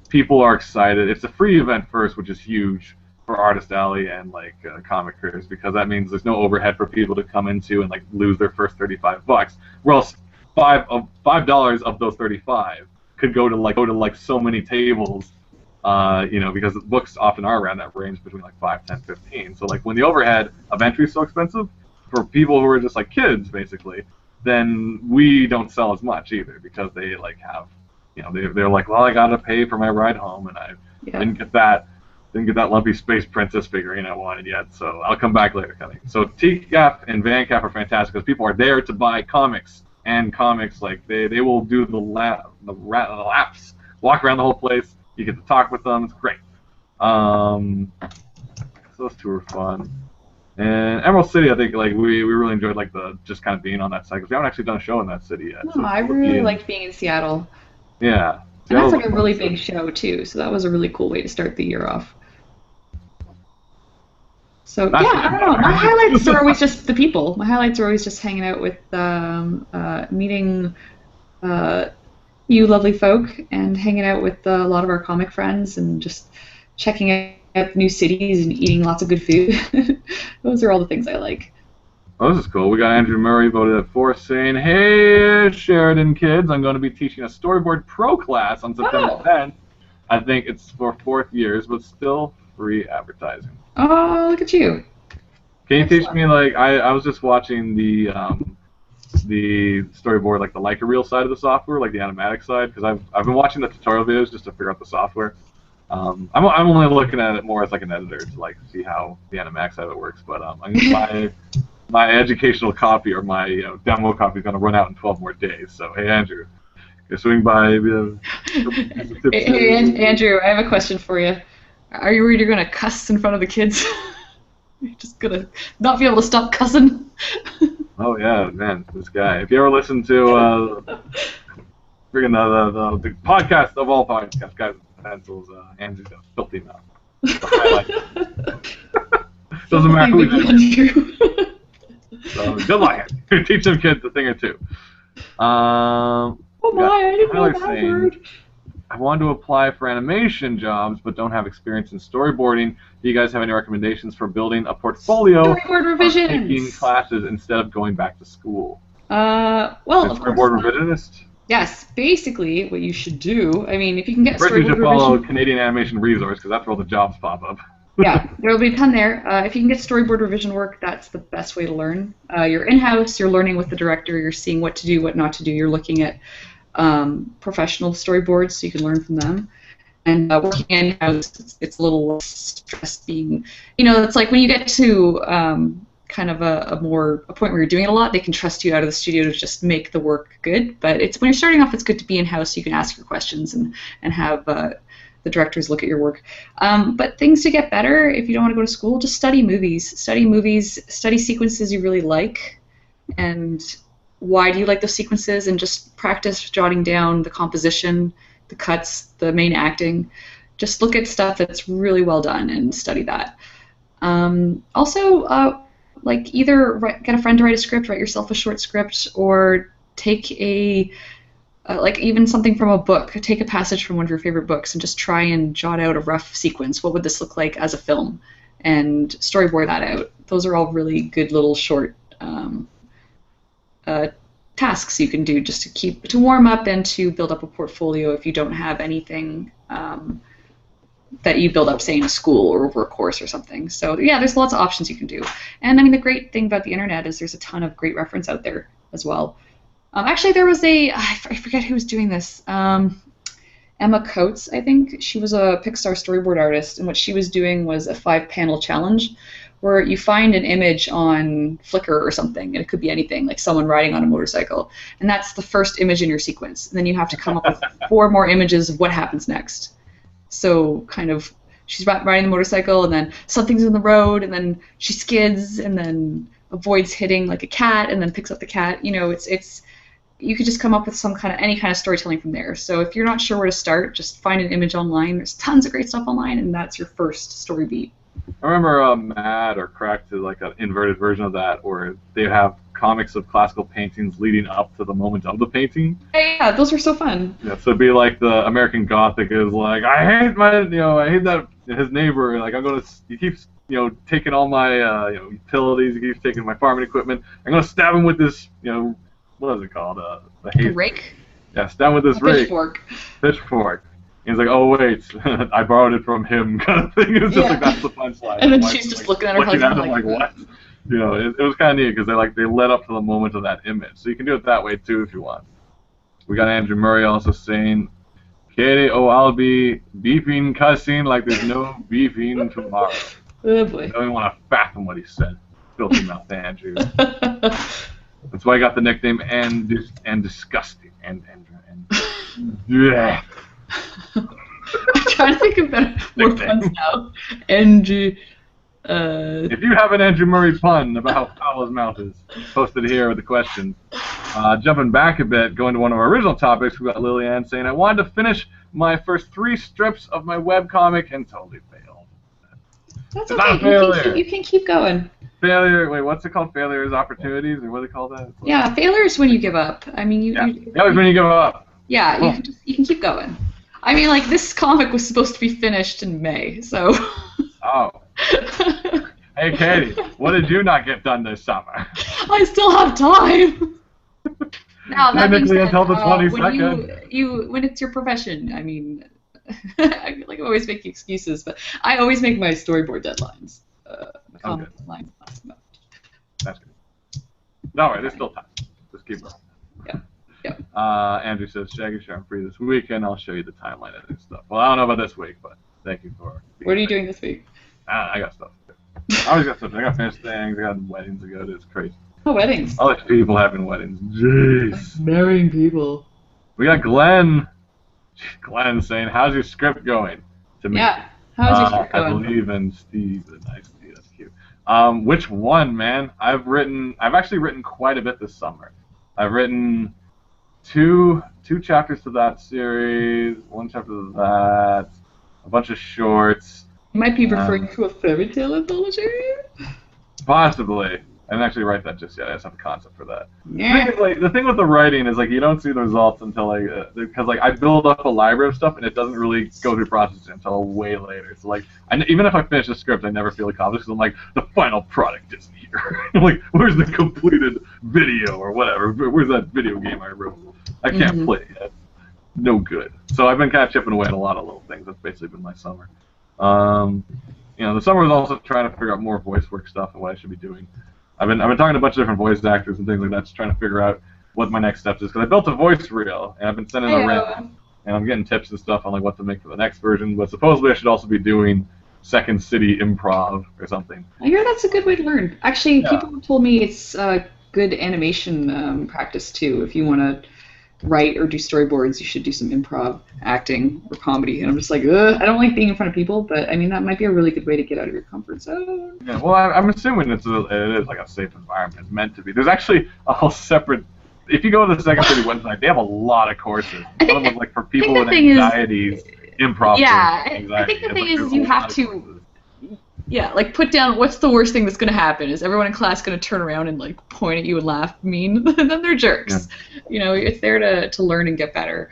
S1: People are excited. It's a free event first, which is huge for Artist Alley and like comic creators, because that means there's no overhead for people to come into and like lose their first $35. Whereas $5 of those 35 could go to like so many tables, because books often are around that range between like 5, 10, 15. So like when the overhead of entry is so expensive for people who are just like kids basically, then we don't sell as much either, because they like have, they're like, well, I gotta pay for my ride home, and I didn't get that lumpy space princess figurine I wanted yet, so I'll come back later kind of. So TCAF and Van Calf are fantastic because people are there to buy comics. And comics, like they will do the laps, walk around the whole place. You get to talk with them. It's great. So those two were fun. And Emerald City, I think like we really enjoyed like the just kind of being on that site, because we haven't actually done a show in that city yet.
S2: No,
S1: so
S2: I really liked being in Seattle.
S1: Yeah.
S2: And that's like a really big show too, so that was a really cool way to start the year off. So yeah, I don't know. My highlights are always just the people. My highlights are always just hanging out with, meeting you lovely folk, and hanging out with a lot of our comic friends, and just checking out new cities and eating lots of good food. Those are all the things I like.
S1: Oh, this is cool. We got Andrew Murray voted at 4, saying, "Hey, Sheridan kids, I'm going to be teaching a storyboard pro class on September 10th. I think it's for 4th years, but still free advertising."
S2: Oh, look at you.
S1: Can you teach me, like, I was just watching the storyboard, like the Leica reel side of the software, like the animatic side, because I've been watching the tutorial videos just to figure out the software. I'm only looking at it more as like an editor to like see how the Animax side of it works. But my educational copy or my demo copy is going to run out in 12 more days. So hey Andrew, you swing by.
S2: Hey, Andrew, I have a question for you. Are you worried you're going to cuss in front of the kids? You're just going to not be able to stop cussing?
S1: Oh yeah, man, this guy. If you ever listen to the podcast of all podcasts, Guys with Pencils, Andrew's got a filthy mouth. Doesn't matter who it is. So good luck. Teach them kids a thing or two.
S2: Oh my, I didn't know that word.
S1: I want to apply for animation jobs, but don't have experience in storyboarding. Do you guys have any recommendations for building a portfolio?
S2: Storyboard revisions.
S1: Taking classes instead of going back to school.
S2: Well, of course.
S1: Storyboard revisionist.
S2: Yes, basically what you should do. I mean, if you can get
S1: first,
S2: storyboard
S1: you should follow
S2: revision.
S1: Canadian Animation Resource because that's where all the jobs pop up.
S2: Yeah, there will be a ton there. If you can get storyboard revision work, that's the best way to learn. You're in-house, you're learning with the director, you're seeing what to do, what not to do. You're looking at professional storyboards so you can learn from them. And working in-house, it's a little less stress being, it's like when you get to kind of a point where you're doing it a lot, they can trust you out of the studio to just make the work good. But it's when you're starting off, it's good to be in-house so you can ask your questions and have the directors look at your work. But things to get better, if you don't want to go to school, just study movies. Study sequences you really like, and why do you like those sequences, and just practice jotting down the composition, the cuts, the main acting. Just look at stuff that's really well done and study that. Also, like either get a friend to write a script, write yourself a short script, or take like even something from a book. Take a passage from one of your favorite books and just try and jot out a rough sequence. What would this look like as a film? And storyboard that out. Those are all really good little short tasks you can do just to warm up and to build up a portfolio if you don't have anything that you build up, say, in a school or over a course or something. So yeah, there's lots of options you can do. And I mean, the great thing about the internet is there's a ton of great reference out there as well. Actually, there was I forget who was doing this. Emma Coates, I think. She was a Pixar storyboard artist, and what she was doing was a 5-panel challenge where you find an image on Flickr or something, and it could be anything, like someone riding on a motorcycle, and that's the first image in your sequence. And then you have to come up with 4 more images of what happens next. So kind of she's riding the motorcycle, and then something's in the road, and then she skids, and then avoids hitting like a cat, and then picks up the cat. It's you could just come up with any kind of storytelling from there. So if you're not sure where to start, just find an image online. There's tons of great stuff online, and that's your first story beat.
S1: I remember Mad or Cracked did like an inverted version of that, where they have comics of classical paintings leading up to the moment of the painting.
S2: Yeah, those were so fun.
S1: Yeah, so it'd be like the American Gothic is like, I hate that his neighbor. Like he keeps taking all my utilities. He keeps taking my farming equipment. I'm gonna stab him with this what is it called?
S2: A rake?
S1: Yeah, stab with this rake.
S2: Pitchfork.
S1: Pitchfork. And he's like, oh wait, I borrowed it from him, kind of thing. It's just like that's the punchline.
S2: And then she's just looking at her husband
S1: like what? It was kind of neat because they led up to the moment of that image. So you can do it that way too if you want. We got Andrew Murray also saying, Katie, I'll be beeping, cussing like there's no beeping tomorrow.
S2: Oh boy.
S1: I don't even want to fathom what he said. Filthy mouth Andrew. That's why I got the nickname and disgusting and yeah.
S2: I'm trying to think of more puns now. Andrew.
S1: If you have an Andrew Murray pun about how foul his mouth is, post it here with the question. Jumping back a bit, going to one of our original topics, we got Lillian saying, I wanted to finish my first 3 strips of my webcomic and totally failed.
S2: That's okay. You can keep going.
S1: Failure. Wait, what's it called? Failure is opportunities, or what do they call that?
S2: Yeah, failure is when you give up. I mean,
S1: failure is when you give up.
S2: Yeah, cool. You can keep going. I mean, like this comic was supposed to be finished in May, so.
S1: Oh. Hey, Katie, what did you not get done this summer? I
S2: still have time. Now that
S1: technically until the 22nd.
S2: When it's your profession, I mean, I always make excuses, but I always make my storyboard deadlines. Comic deadlines last month.
S1: That's good. All right, there's still time. Just keep going.
S2: Yeah.
S1: Andrew says, Shaggy, sure, I'm free this weekend. I'll show you the timeline editing stuff. Well, I don't know about this week, but Thank you for.
S2: What are you doing this week?
S1: I got stuff. I always got stuff. I got finished things. I got weddings to go to. It's crazy.
S2: Oh, weddings.
S1: All these people having weddings. Jeez.
S2: Marrying people.
S1: We got Glenn. Glenn saying, "How's your script going?" To me.
S2: Yeah. How's your script
S1: I
S2: going?
S1: believe in Steve. Nice Steve. That's cute. Which one, man? I've actually written quite a bit this summer. I've written two chapters to that series, one chapter to that, a bunch of shorts.
S2: You might be referring to a fairy tale anthology?
S1: Possibly. I didn't actually write that just yet. I just have a concept for that.
S2: Yeah.
S1: The thing with the writing is you don't see the results until because I build up a library of stuff and it doesn't really go through processing until way later. So even if I finish the script, I never feel accomplished because I'm like, the final product isn't here. I'm like, where's the completed video or whatever? Where's that video game I wrote? I can't play it yet. No good. So I've been kind of chipping away at a lot of little things. That's basically been my summer. The summer was also trying to figure out more voice work stuff and what I should be doing. I've been talking to a bunch of different voice actors and things like that, just trying to figure out what my next steps is. Because I built a voice reel and I've been sending it around, and I'm getting tips and stuff on what to make for the next version. But supposedly I should also be doing Second City improv or something.
S2: I hear that's a good way to learn. Actually, people have told me it's good animation practice too. If you want to write or do storyboards, you should do some improv, acting, or comedy. And I'm just like, ugh, I don't like being in front of people, but I mean that might be a really good way to get out of your comfort zone.
S1: Yeah, well, I'm assuming it is a safe environment. It's meant to be. There's actually a whole separate. If you go to the Second City website, they have a lot of courses. One of them was for people with anxieties, improv.
S2: Yeah, I think the thing is you have to. Yeah, put down what's the worst thing that's going to happen. Is everyone in class going to turn around and point at you and laugh mean? Then they're jerks. Yeah. It's there to learn and get better.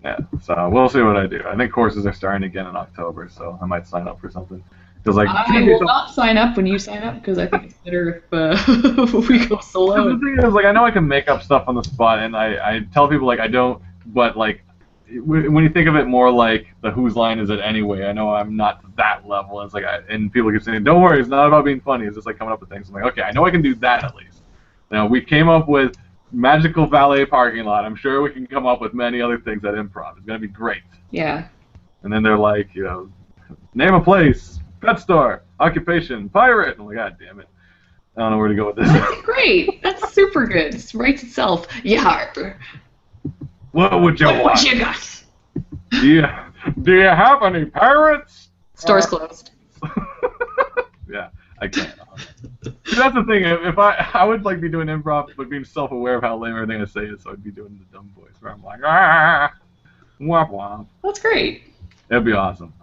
S1: Yeah, so we'll see what I do. I think courses are starting again in October, so I might sign up for something.
S2: I will not sign up when you sign up because I think it's better if we go solo.
S1: The thing is, I know I can make up stuff on the spot, and I tell people I don't, but when you think of it more like the whose line is it anyway, I know I'm not that level. And it's and people keep saying, don't worry, it's not about being funny. It's just coming up with things. I'm like, okay, I know I can do that at least. We came up with magical valet parking lot. I'm sure we can come up with many other things at improv. It's gonna be great.
S2: Yeah.
S1: And then they're like, name a place, pet store, occupation, pirate. I'm like, God damn it, I don't know where to go with this.
S2: That's great. That's super good. It writes itself. Yeah.
S1: What would you want?
S2: What you got?
S1: Do you have any pirates?
S2: Store's closed.
S1: Yeah, I can't. See, that's the thing. If I would be doing improv, but being self-aware of how lame everything I say is, so I'd be doing the dumb voice where I'm like, womp womp.
S2: That's great.
S1: That'd be awesome.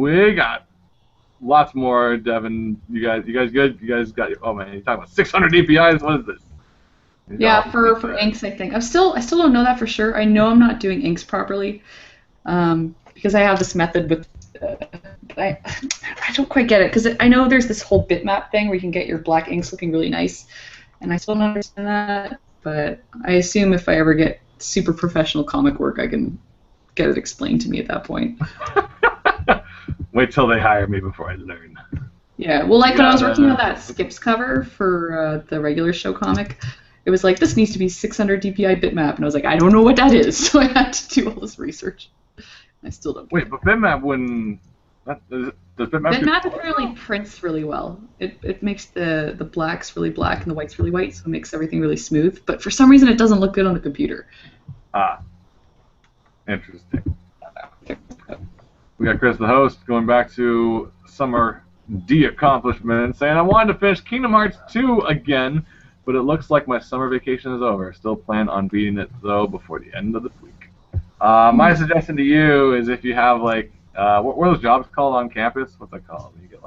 S1: We got lots more. Devin, you guys good? You guys got? Oh man, you're talking about 600 DPIs. What is this?
S2: Yeah, for inks, I think. I still don't know that for sure. I know I'm not doing inks properly because I have this method with. I don't quite get it because I know there's this whole bitmap thing where you can get your black inks looking really nice, and I still don't understand that. But I assume if I ever get super professional comic work, I can get it explained to me at that point.
S1: Wait till they hire me before I learn.
S2: Yeah, well, when I was working on that Skips cover for the regular show comic. It was this needs to be 600 DPI bitmap, and I was like, I don't know what that is, so I had to do all this research. I still don't.
S1: Wait, but bitmap wouldn't. Does bitmap?
S2: Bitmap apparently prints really well. It makes the blacks really black and the whites really white, so it makes everything really smooth. But for some reason, it doesn't look good on the computer.
S1: Ah, interesting. We got Chris, the host, going back to summer accomplishment, saying I wanted to finish Kingdom Hearts 2 again. But it looks like my summer vacation is over. Still plan on beating it, though, before the end of the week. My suggestion to you is if you have, what are those jobs called on campus? What's that called? You get,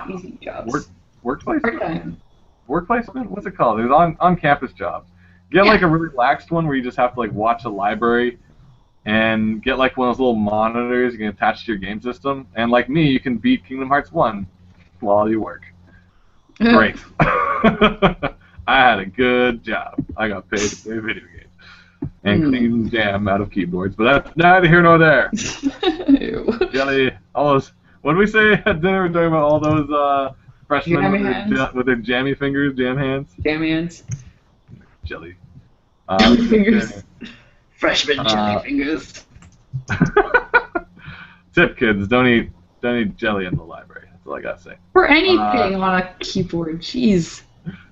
S2: easy jobs.
S1: Work placement? Work placement? What's it called? There's on-campus jobs. Get, a really relaxed one where you just have to, watch a library and get, one of those little monitors you can attach to your game system. And, like me, you can beat Kingdom Hearts 1 while you work. Great. I had a good job. I got paid to play video games and clean jam out of keyboards, but that's neither here nor there. Jelly, all those. What did we say at dinner? We're talking about all those freshmen with their jammy fingers, jam hands.
S2: Jam hands.
S1: Jelly.
S2: Jelly fingers. Freshman jelly fingers.
S1: Tip, kids, don't eat jelly in the library. That's all I gotta say.
S2: For anything on a keyboard, jeez.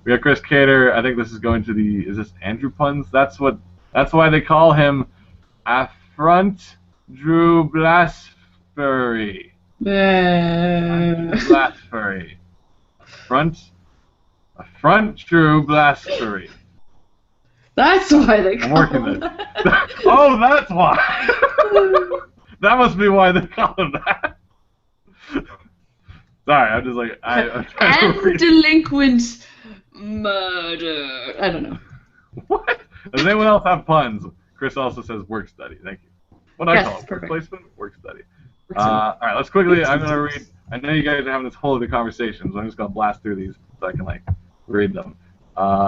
S1: We got Chris Cater. I think this is going to the. Is this Andrew puns? That's why they call him Affront Drew Blasphemy. Blasphemy. Affront Drew Blasphemy.
S2: That's why they
S1: I'm
S2: call
S1: working
S2: him
S1: this. Oh, that's why. That must be why they call him that. Sorry, I'm just like I'm trying to read.
S2: Delinquent murder. I don't know.
S1: What? Does anyone else have puns? Chris also says work study. Thank you. What do I call it? Work placement? Work study. All right, let's quickly. I'm gonna read. I know you guys are having this whole other conversation, so I'm just gonna blast through these so I can read them.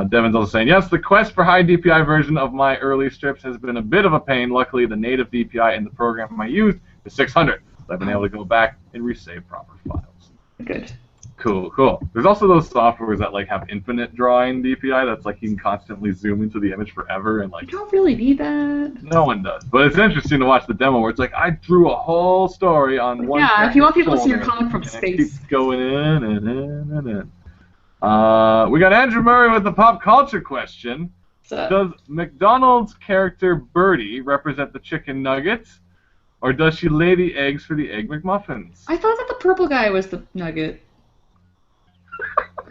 S1: Devin's also saying, yes, the quest for high DPI version of my early strips has been a bit of a pain. Luckily, the native DPI in the program I used is 600, so I've been able to go back and resave proper files.
S2: Good.
S1: Cool. There's also those softwares that have infinite drawing DPI. That's you can constantly zoom into the image forever and
S2: You don't really need that.
S1: No one does, but it's interesting to watch the demo where it's I drew a whole story on one.
S2: Yeah, if you want people to see your comic from space.
S1: It keeps going in and in and in. We got Andrew Murray with the pop culture question. Does McDonald's character Birdie represent the chicken nuggets, or does she lay the eggs for the Egg McMuffins?
S2: I thought that the purple guy was the nugget.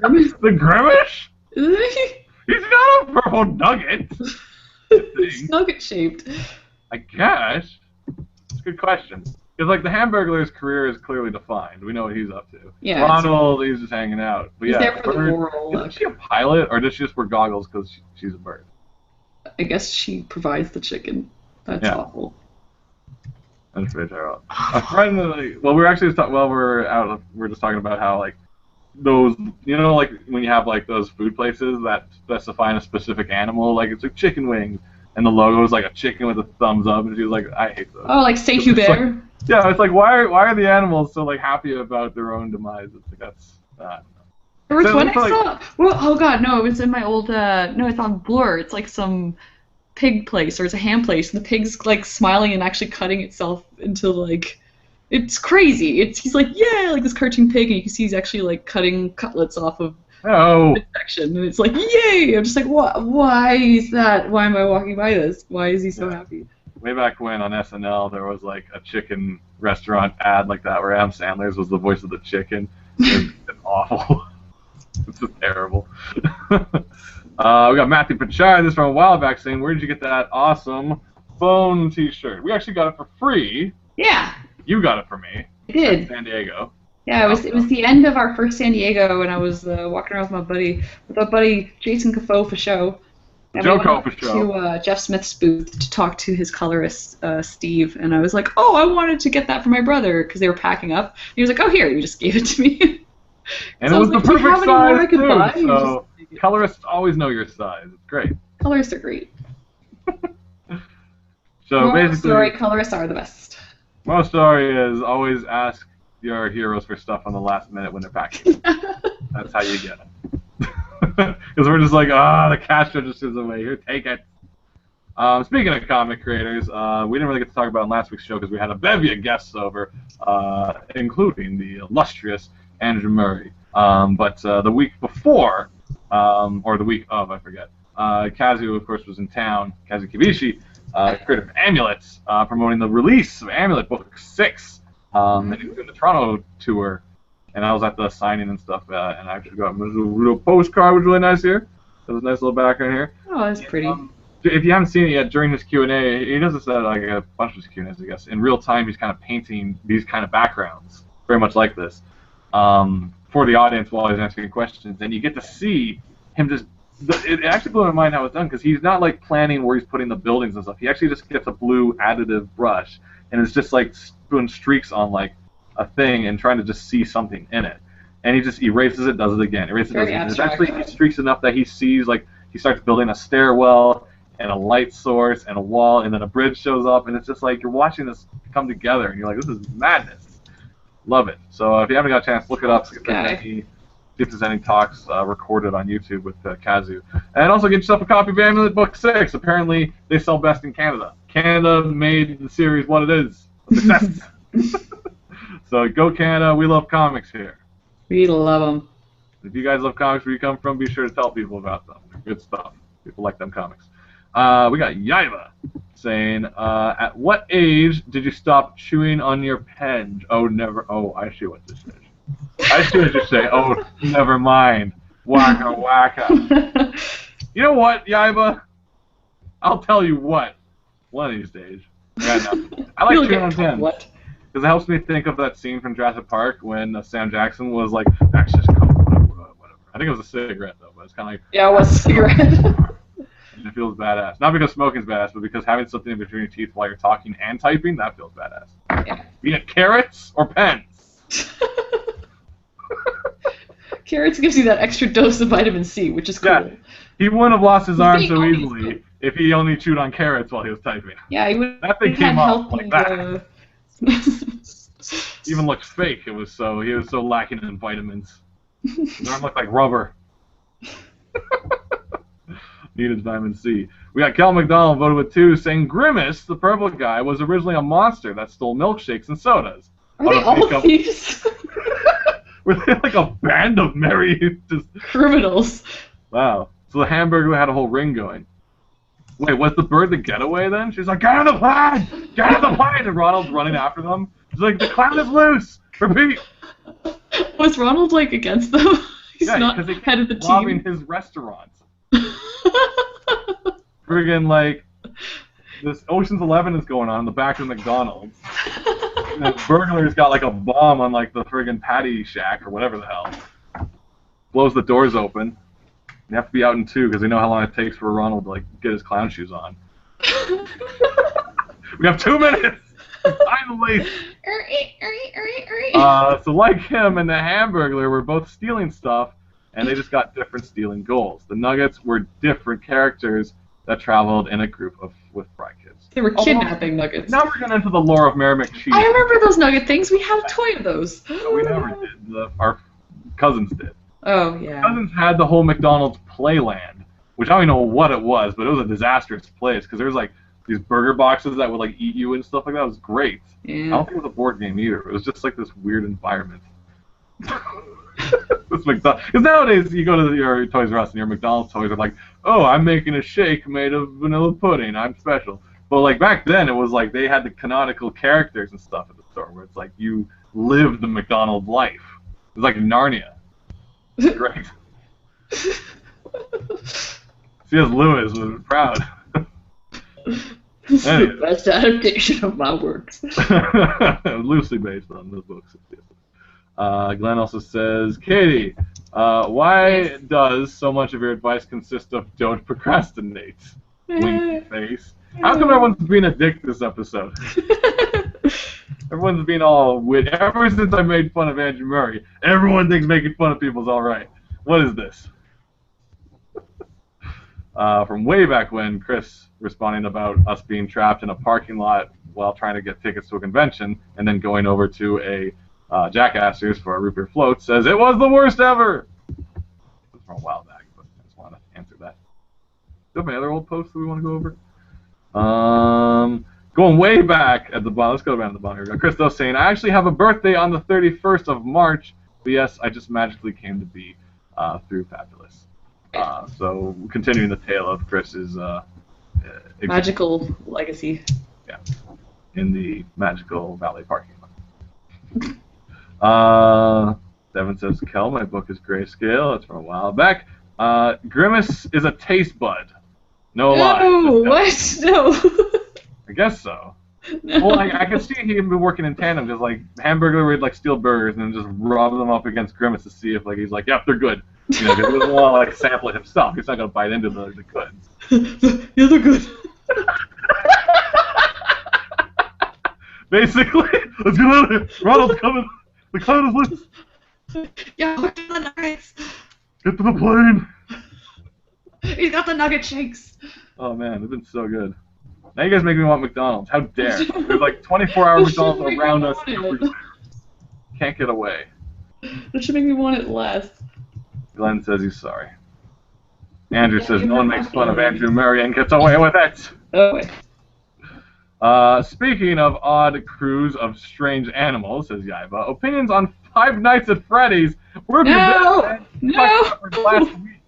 S1: The Grimace?
S2: Isn't he?
S1: He's not a purple nugget.
S2: It's nugget shaped.
S1: I guess. It's a good question. Because the Hamburglar's career is clearly defined. We know what he's up to.
S2: Yeah.
S1: Ronald, he's just hanging out. But
S2: he's
S1: yeah,
S2: there for the moral.
S1: Isn't she a pilot, or does she just wear goggles because she's a bird?
S2: I guess she provides the chicken. That's awful.
S1: That's pretty terrible. A friend, well, we're actually just we're out. We're just talking about how those, when you have those food places that specify a specific animal, it's chicken wings, and the logo is a chicken with a thumbs up, and she's I hate those.
S2: Oh, Saint Hubert.
S1: Yeah, it's why are the animals so happy about their own demise? It's that's.
S2: There was one I saw. Well, oh god, no! It was in my old. No, it's on Blur. It's some pig place, or it's a ham place, and the pig's smiling and actually cutting itself into it's crazy. He's yeah, this cartoon pig, and you can see he's actually cutting cutlets off of section, and it's yay! I'm just why is that? Why am I walking by this? Why is he so happy?
S1: Way back when on SNL there was a chicken restaurant ad like that where Adam Sandler's was the voice of the chicken. It's awful. It's just terrible. We got Matthew Pachard. This is from a while back saying, where did you get that awesome phone t-shirt? We actually got it for free.
S2: Yeah.
S1: You got it for me.
S2: I did.
S1: San Diego.
S2: Yeah, it was the end of our first San Diego, and I was walking around with my buddy Jason Cafoe for show. And we went to Jeff Smith's booth to talk to his colorist, Steve, and I was oh, I wanted to get that for my brother because they were packing up. And he was oh, here, he just gave it to me.
S1: And so it was the perfect size, too, so colorists always know your size. It's great.
S2: Colorists are great.
S1: So basically,
S2: story, colorists are the best.
S1: Moral story is always ask your heroes for stuff on the last minute when they're packing. That's how you get them. Because we're just the cash register's away. Here, take it. Speaking of comic creators, we didn't really get to talk about it in last week's show because we had a bevy of guests over, including the illustrious Andrew Murray. But the week before, or the week of, I forget, Kazu, of course, was in town. Kazu Kibishi, creator of Amulets, promoting the release of Amulet Book 6. And he was doing the Toronto tour. And I was at the signing and stuff, and I actually got a little postcard, which was really nice here. There's a nice little background here.
S2: Oh, that's pretty.
S1: If you haven't seen it yet, during his Q&A, he does this at a bunch of his Q&As, I guess. In real time, he's kind of painting these kind of backgrounds, very much like this, for the audience while he's answering questions. And you get to see him just... It actually blew my mind how it's done, because he's not planning where he's putting the buildings and stuff. He actually just gets a blue additive brush, and it's just doing streaks on a thing and trying to just see something in it, and he just erases it, does it again, erases it, does it again. It's actually streaks enough that he sees he starts building a stairwell and a light source and a wall, and then a bridge shows up, and it's just you're watching this come together, and you're this is madness. Love it. So if you haven't got a chance, look it up. See if there's any talks recorded on YouTube with Kazu, and also get yourself a copy of Amulet Book 6. Apparently they sell best in Canada. Canada made the series what it is. A success. So go Canada. We love comics here.
S2: We love them.
S1: If you guys love comics where you come from, be sure to tell people about them. They're good stuff. People like them comics. We got Yaiba saying, at what age did you stop chewing on your pen? Oh, never. Oh, I see what this is. I see what you say. Oh, never mind. Waka waka. You know what, Yaiba? I'll tell you what. One of these days. Yeah, no. I like chewing on pens. What? Because it helps me think of that scene from Jurassic Park when Sam Jackson was like, that's just coke, whatever. I think it was a cigarette, though, but it's kind of like...
S2: Yeah, it was a cigarette.
S1: And it feels badass. Not because smoking's badass, but because having something in between your teeth while you're talking and typing, that feels badass.
S2: Yeah.
S1: Be it carrots or pens.
S2: Carrots gives you that extra dose of vitamin C, which is cool. Yeah.
S1: He wouldn't have lost his arm so easily if he only chewed on carrots while he was typing.
S2: Yeah, he would.
S1: That thing came off like that. Even looked fake. He was so lacking in vitamins. His arm looked like rubber. Needed vitamin C. We got Kel McDonald voted with 2, saying Grimace, the purple guy, was originally a monster that stole milkshakes and sodas.
S2: Are they all thieves?
S1: Were they like a band of merry
S2: criminals?
S1: Wow. So the Hamburger had a whole ring going. Wait, was the bird the getaway then? She's like, get on the plane! Get on the plane! And Ronald's running after them. She's like, the clown is loose! Repeat!
S2: Was Ronald, like, against them? He's not head of the team.
S1: Robbing his restaurant. Friggin', like, this Ocean's 11 is going on in the back of McDonald's. And the burglar's got, like, a bomb on, like, the friggin' patty shack or whatever the hell. Blows the doors open. You have to be out in 2 because they know how long it takes for Ronald to, like, get his clown shoes on. We have 2 minutes! Finally! So like him and the Hamburglar were both stealing stuff, and they just got different stealing goals. The Nuggets were different characters that traveled in a group with Fry Kids.
S2: They were kidnapping Nuggets.
S1: Now we're getting into the lore of Mary McCheese.
S2: I remember those Nugget things. We had a toy of those.
S1: No, we never did. Our cousins did.
S2: Oh, yeah.
S1: Cousins had the whole McDonald's Playland, which I don't even know what it was, but it was a disastrous place because there was like these burger boxes that would like eat you and stuff like that. It was great.
S2: Yeah.
S1: I don't think it was a board game either. It was just like this weird environment. Because nowadays you go to your Toys R Us and your McDonald's toys are like, oh, I'm making a shake made of vanilla pudding. I'm special. But like back then, it was like they had the canonical characters and stuff at the store where it's like you lived the McDonald's life. It was like Narnia. Great. C.S. Lewis was proud.
S2: The best adaptation of my works.
S1: Loosely based on the books. Glenn also says, Katie, why does so much of your advice consist of don't procrastinate? Winky face. How come everyone's being a dick this episode? Everyone's being all wit. Ever since I made fun of Andrew Murray, everyone thinks making fun of people is alright. What is this? From way back when, Chris responding about us being trapped in a parking lot while trying to get tickets to a convention and then going over to a Jackassers for a root beer float, says it was the worst ever! It's from a while back, but I just want to answer that. Do you have any other old posts that we want to go over? Going way back at the bottom, let's go around the bottom here. We got Christos saying, I actually have a birthday on the 31st of March, but yes, I just magically came to be through Fabulous. So, continuing the tale of Chris's
S2: magical legacy.
S1: Yeah, in the magical valet parking lot. Devin says, Kel, my book is grayscale. That's from a while back. Grimace is a taste bud. No lie.
S2: No, what? No.
S1: I guess so.
S2: No.
S1: Well, I could see him be working in tandem, just like Hamburger would like steal burgers and then just rub them up against Grimace to see if like he's like, yep, they're good. You know, because he doesn't want to like sample it himself. He's not gonna bite into the goods.
S2: Yeah, they're good.
S1: Basically, let's get out of here. Ronald's coming. The cloud is loose.
S2: Yeah, look at the nuggets.
S1: Get to the plane.
S2: He's got the nugget shakes.
S1: Oh man, they've been so good. Now you guys make me want McDonald's. How dare? There's like 24-hour McDonald's around us. Can't get away.
S2: That should make me want it less.
S1: Glenn says he's sorry. Andrew says no one makes fun of Andrew Murray and gets away with it.
S2: Oh, wait.
S1: Speaking of odd crews of strange animals, says Yaiba, opinions on Five Nights at Freddy's. Where have you been?
S2: No!
S1: Talked about it last week.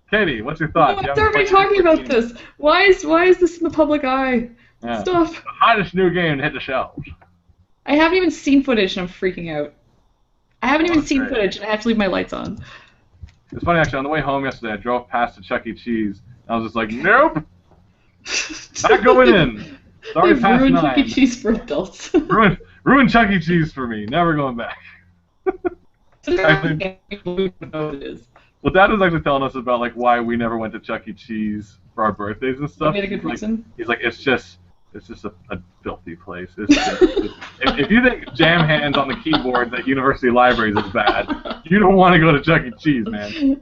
S1: Katie, what's your thoughts?
S2: Why is everybody talking about this? Why is this in the public eye?
S1: Yeah.
S2: Stop.
S1: The hottest new game to hit the shelves.
S2: I haven't even seen footage and I'm freaking out. I haven't even seen footage and I have to leave my lights on.
S1: It's funny, actually, on the way home yesterday, I drove past a Chuck E. Cheese. And I was just like, nope! Not going in! It's already past 9.
S2: Ruined Chuck E. Cheese for adults.
S1: ruined Chuck E. Cheese for me. Never going back. Actually, well, Dad was actually telling us about like why we never went to Chuck E. Cheese for our birthdays and stuff.
S2: Made a good reason.
S1: He's like, it's just a filthy place. If you think jam hands on the keyboards at university libraries is bad, you don't want to go to Chuck E. Cheese, man.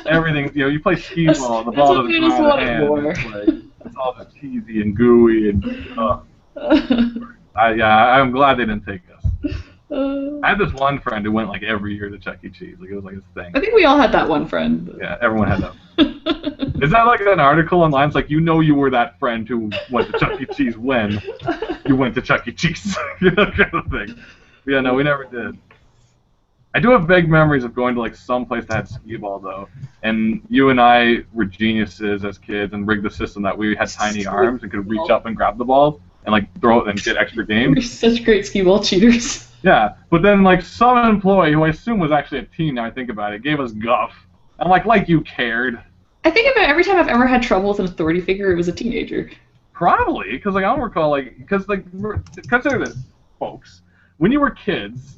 S1: Everything, you play skee ball, the ball doesn't come out of hand. It's all just cheesy and gooey and. I'm glad they didn't take us. I had this one friend who went like every year to Chuck E. Cheese. Like it was like his thing.
S2: I think we all had that one friend. But...
S1: Yeah, everyone had that. Is that like an article online? It's like you were that friend who went to Chuck E. Cheese when you went to Chuck E. Cheese, kind of thing. But yeah, no, we never did. I do have vague memories of going to like some place that had skee ball though, and you and I were geniuses as kids and rigged the system that we had tiny arms and could reach up and grab the ball and like throw it and get extra games.
S2: We're such great skee ball cheaters.
S1: Yeah, but then like some employee who I assume was actually a teen now I think about it gave us guff. I'm like you cared.
S2: I think about every time I've ever had trouble with an authority figure, it was a teenager.
S1: Probably, because like I don't recall consider this, folks. When you were kids,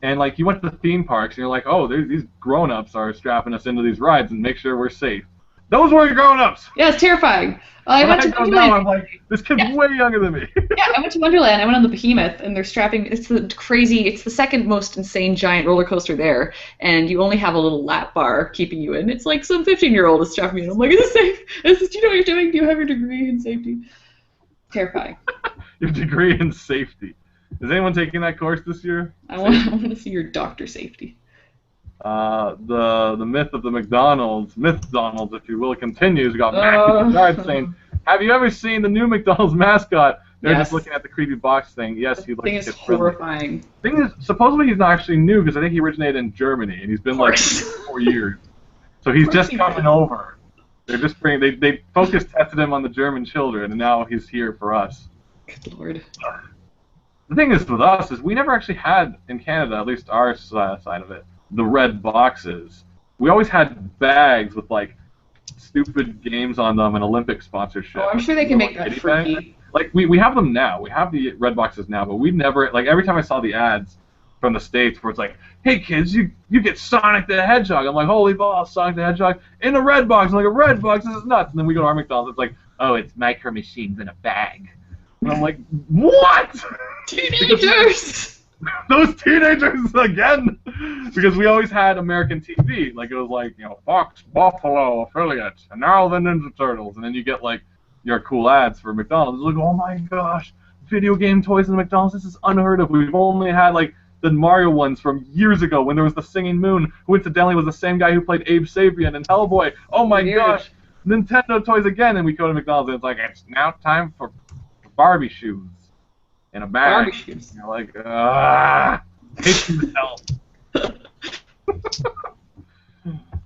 S1: and like you went to the theme parks, and you're like, oh, these grown-ups are strapping us into these rides and make sure we're safe. Those weren't grown-ups.
S2: Yeah, it's terrifying. I went to
S1: Wonderland. I'm like, this kid's way younger than me.
S2: Yeah, I went to Wonderland. I went on the Behemoth, and they're strapping. It's the second most insane giant roller coaster there, and you only have a little lap bar keeping you in. It's like some 15-year-old is strapping me in. I'm like, is this safe? Do you know what you're doing? Do you have your degree in safety? Terrifying.
S1: Your degree in safety. Is anyone taking that course this year?
S2: I want to see your doctor safety.
S1: The myth of the McDonald's, if you will, continues. We got Mac in the yard saying, have you ever seen the new McDonald's mascot? They're just looking at the creepy box thing. Yes, he looks
S2: thing is horrifying.
S1: Thing is, supposedly he's not actually new because I think he originated in Germany and he's been like 4 years. So he's just coming over. They're just bringing. They focus tested him on the German children and now he's here for us.
S2: Good lord.
S1: The thing is with us is we never actually had in Canada, at least our side of it, the red boxes. We always had bags with like stupid games on them and Olympic sponsorship.
S2: Oh, I'm sure they can make that free.
S1: Like we have them now. We have the red boxes now, but we never like every time I saw the ads from the States where it's like, hey kids, you get Sonic the Hedgehog. I'm like, holy balls, Sonic the Hedgehog in a red box. I'm like, a red box, this is nuts. And then we go to our McDonald's, it's like, oh, it's Micro Machines in a bag. And I'm like, what?
S2: Teenagers!
S1: Those teenagers again! Because we always had American TV. Like, it was like, Fox, Buffalo, affiliate, and now the Ninja Turtles. And then you get, like, your cool ads for McDonald's. It's like, oh my gosh, video game toys in McDonald's, this is unheard of. We've only had, like, the Mario ones from years ago when there was the Singing Moon, who incidentally was the same guy who played Abe Sapien in Hellboy. Oh my gosh, Nintendo toys again. And we go to McDonald's and it's like, it's now time for Barbie shoes in a bag.
S2: Barbie shoes.
S1: You're like, hate you to hell.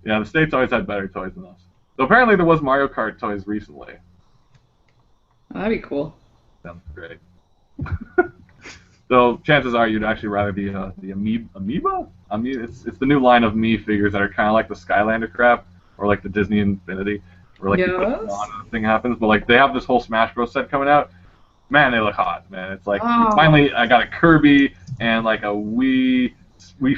S1: Yeah, the States always had better toys than us. So apparently there was Mario Kart toys recently.
S2: Oh, that'd be cool.
S1: Sounds great. So chances are you'd actually rather the Amoeba? It's the new line of Mii figures that are kind of like the Skylander crap, or like the Disney Infinity, where like you put it on and the thing happens. But like they have this whole Smash Bros set coming out. Man, they look hot, man. It's like finally I got a Kirby and like a Wii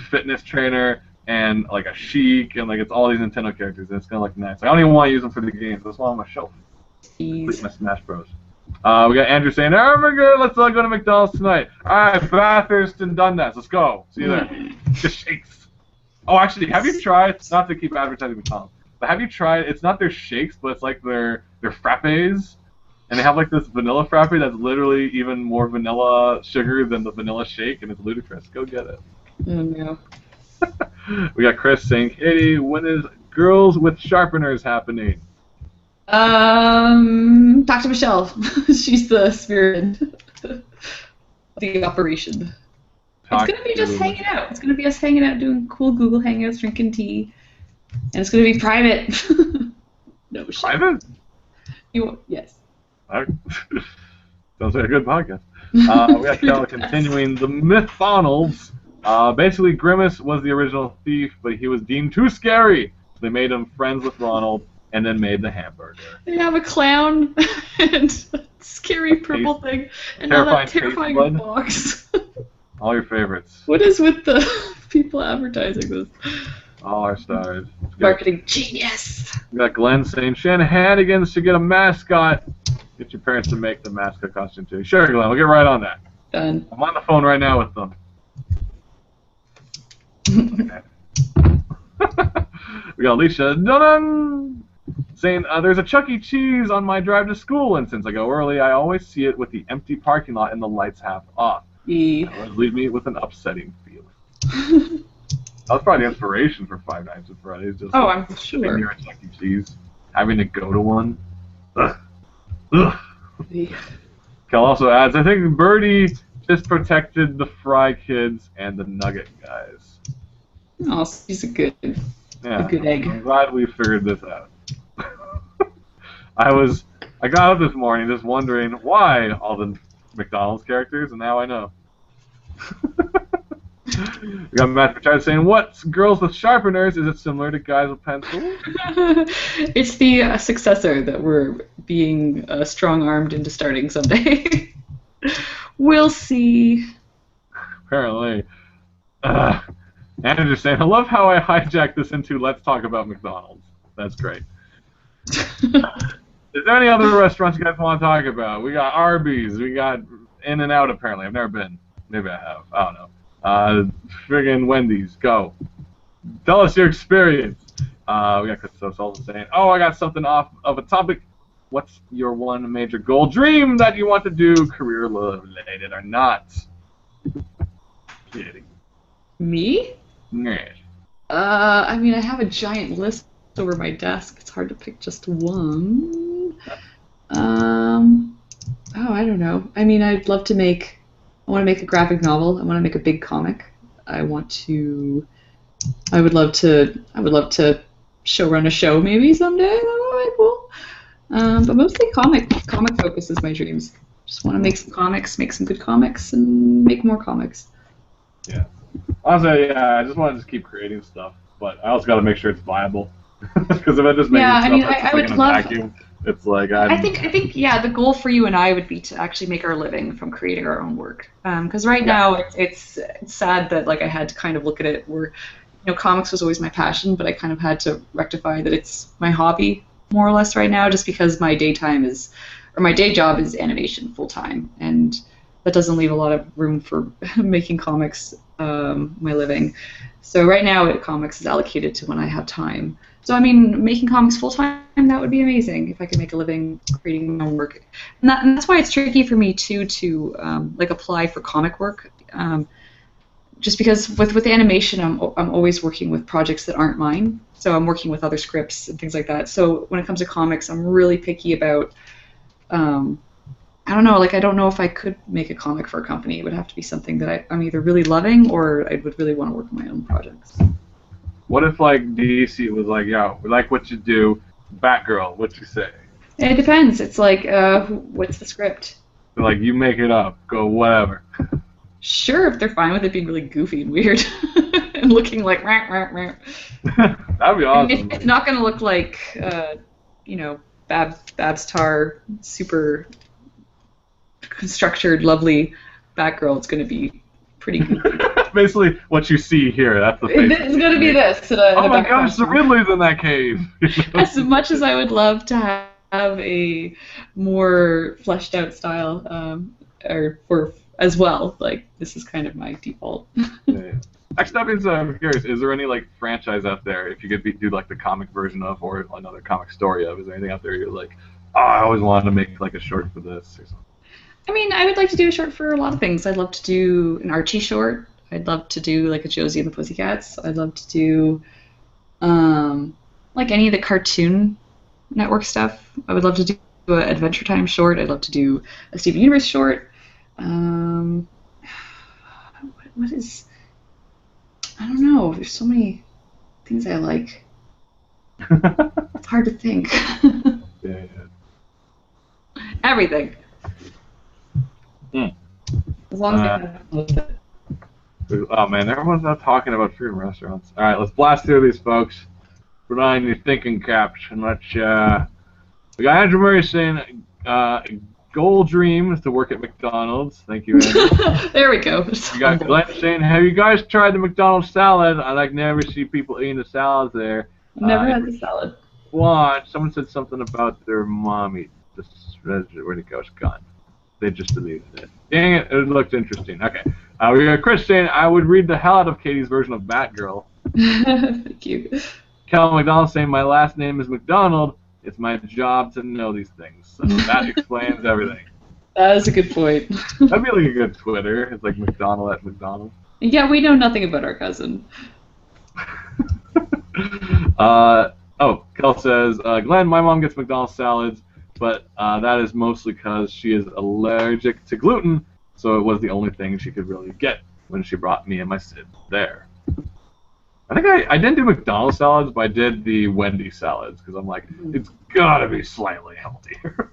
S1: Fitness trainer and like a Sheik and like it's all these Nintendo characters and it's gonna look nice. Like, I don't even want to use them for the games. I just want them on my shelf. Complete my Smash Bros. We got Andrew saying, oh my god, let's all go to McDonald's tonight. Alright, Bathurst and Dundas, let's go. See you there. Just shakes. Oh, actually, have you tried, not to keep advertising McDonald's, but have you tried, it's not their shakes, but it's like their frappes. And they have like this vanilla frappe that's literally even more vanilla sugar than the vanilla shake, and it's ludicrous. Go get it.
S2: Oh, no.
S1: We got Chris saying, Katie, when is Girls with Sharpeners happening?
S2: Talk to Michelle. She's the spirit. the operation.
S1: Talk
S2: It's gonna be just
S1: to-
S2: hanging out. It's gonna be us hanging out, doing cool Google Hangouts, drinking tea, and it's gonna be private. No shit.
S1: Private?
S2: Yes.
S1: Sounds like a good podcast. We got Kel continuing the McDonald's. Basically, Grimace was the original thief, but he was deemed too scary. So they made him friends with Ronald, and then made the hamburger.
S2: They have a clown and a scary purple thing, and now that
S1: terrifying
S2: terrifying box.
S1: All your favorites.
S2: What is with the people advertising this?
S1: All our stars.
S2: Marketing genius.
S1: We got Glenn saying Shanahanigans should get a mascot. Get your parents to make the mascot costume too. Sure, Glenn, we'll get right on that.
S2: Done.
S1: I'm on the phone right now with them. We got Alicia Dunn saying there's a Chuck E. Cheese on my drive to school, and since I go early, I always see it with the empty parking lot and the lights half off. That always leaves me with an upsetting feeling. That was probably the inspiration for Five Nights at Freddy's. Just
S2: I'm
S1: sitting
S2: sure.
S1: near a Chuck E. Cheese, having to go to one. Ugh. Ugh. Kel also adds, I think Birdie just protected the Fry kids and the Nugget guys.
S2: Oh, he's a good egg.
S1: I'm glad we figured this out. I got up this morning just wondering why all the McDonald's characters, and now I know. We got Matt Pachard saying, "What's girls with sharpeners? Is it similar to guys with pencils?"
S2: It's the successor that we're being strong-armed into starting someday. We'll see.
S1: Apparently. Andrew's saying, I love how I hijacked this into let's talk about McDonald's. That's great. Is there any other restaurants you guys want to talk about? We got Arby's. We got In-N-Out, apparently. I've never been. Maybe I have. I don't know. Friggin' Wendy's. Go. Tell us your experience. We got Christos also saying, oh, I got something off of a topic. What's your one major goal dream that you want to do, career-related or not? Kidding.
S2: Me?
S1: Yes.
S2: I mean, I have a giant list over my desk. It's hard to pick just one. I don't know. I mean, I want to make a graphic novel. I want to make a big comic. I would love to run a show maybe someday. That would be cool. But mostly comic focus is my dreams. Just want to make some comics, make some good comics, and make more comics.
S1: Yeah. Honestly, I just want to just keep creating stuff, but I also got to make sure it's viable. Because if I just make
S2: I would love.
S1: Vacuum, it's like
S2: I think the goal for you and I would be to actually make our living from creating our own work. Because right now it's sad that like I had to kind of look at it where, comics was always my passion, but I kind of had to rectify that it's my hobby more or less right now, just because my day job is animation full time, and that doesn't leave a lot of room for making comics my living. So right now comics is allocated to when I have time. So I mean, making comics full time, that would be amazing if I could make a living creating my own work. And that's why it's tricky for me too to apply for comic work. Just because with animation, I'm always working with projects that aren't mine. So I'm working with other scripts and things like that. So when it comes to comics, I'm really picky about. I don't know. Like I don't know if I could make a comic for a company. It would have to be something that I'm either really loving or I would really want to work on my own projects.
S1: What if like DC was like, yo, we like what you do, Batgirl, what you say?
S2: It depends. It's like, what's the script?
S1: They're like, you make it up, go whatever.
S2: Sure, if they're fine with it being really goofy and weird and looking like
S1: That'd be awesome.
S2: It's not going to look like, Babs Tar, super structured, lovely Batgirl. It's going to be pretty goofy.
S1: Basically, what you see here, that's the face.
S2: It's going to be this.
S1: Oh my gosh, the Riddler's in that cave.
S2: As much as I would love to have a more fleshed out style, as well, like this is kind of my default.
S1: Yeah. Actually, that means I'm curious. Is there any like franchise out there, if you could do like the comic version of, or another comic story of? Is there anything out there you're like, oh, I always wanted to make like a short for this or something?
S2: I mean, I would like to do a short for a lot of things. I'd love to do an Archie short. I'd love to do like a Josie and the Pussycats. I'd love to do like any of the Cartoon Network stuff. I would love to do an Adventure Time short. I'd love to do a Steven Universe short. Um, what is? I don't know. There's so many things I like. It's hard to think.
S1: Yeah.
S2: Everything.
S1: Mm.
S2: As long as they have most of it.
S1: Oh man, everyone's not talking about food in restaurants. All right, let's blast through these, folks. Put on your thinking caps and let's. We got Andrew Murray saying, "Goal dream is to work at McDonald's." Thank you, Andrew.
S2: There we go.
S1: You got Glenn saying, "Have you guys tried the McDonald's salad? I like never see people eating the salads there."
S2: Never had the salad.
S1: Someone said something about their mommy. Where'd it go? It's gone. They just deleted it. Dang it! It looked interesting. Okay. We got Chris saying, "I would read the hell out of Katie's version of Batgirl."
S2: Thank you.
S1: Cal McDonald saying, "My last name is McDonald. It's my job to know these things." So that explains everything.
S2: That is a good point.
S1: That'd be like a good Twitter. It's like McDonald at McDonald.
S2: Yeah, we know nothing about our cousin.
S1: Kel says, Glenn, my mom gets McDonald's salads, but that is mostly because she is allergic to gluten, so it was the only thing she could really get when she brought me and my Sid there. I think I didn't do McDonald's salads, but I did the Wendy's salads, because I'm like, it's gotta be slightly healthier.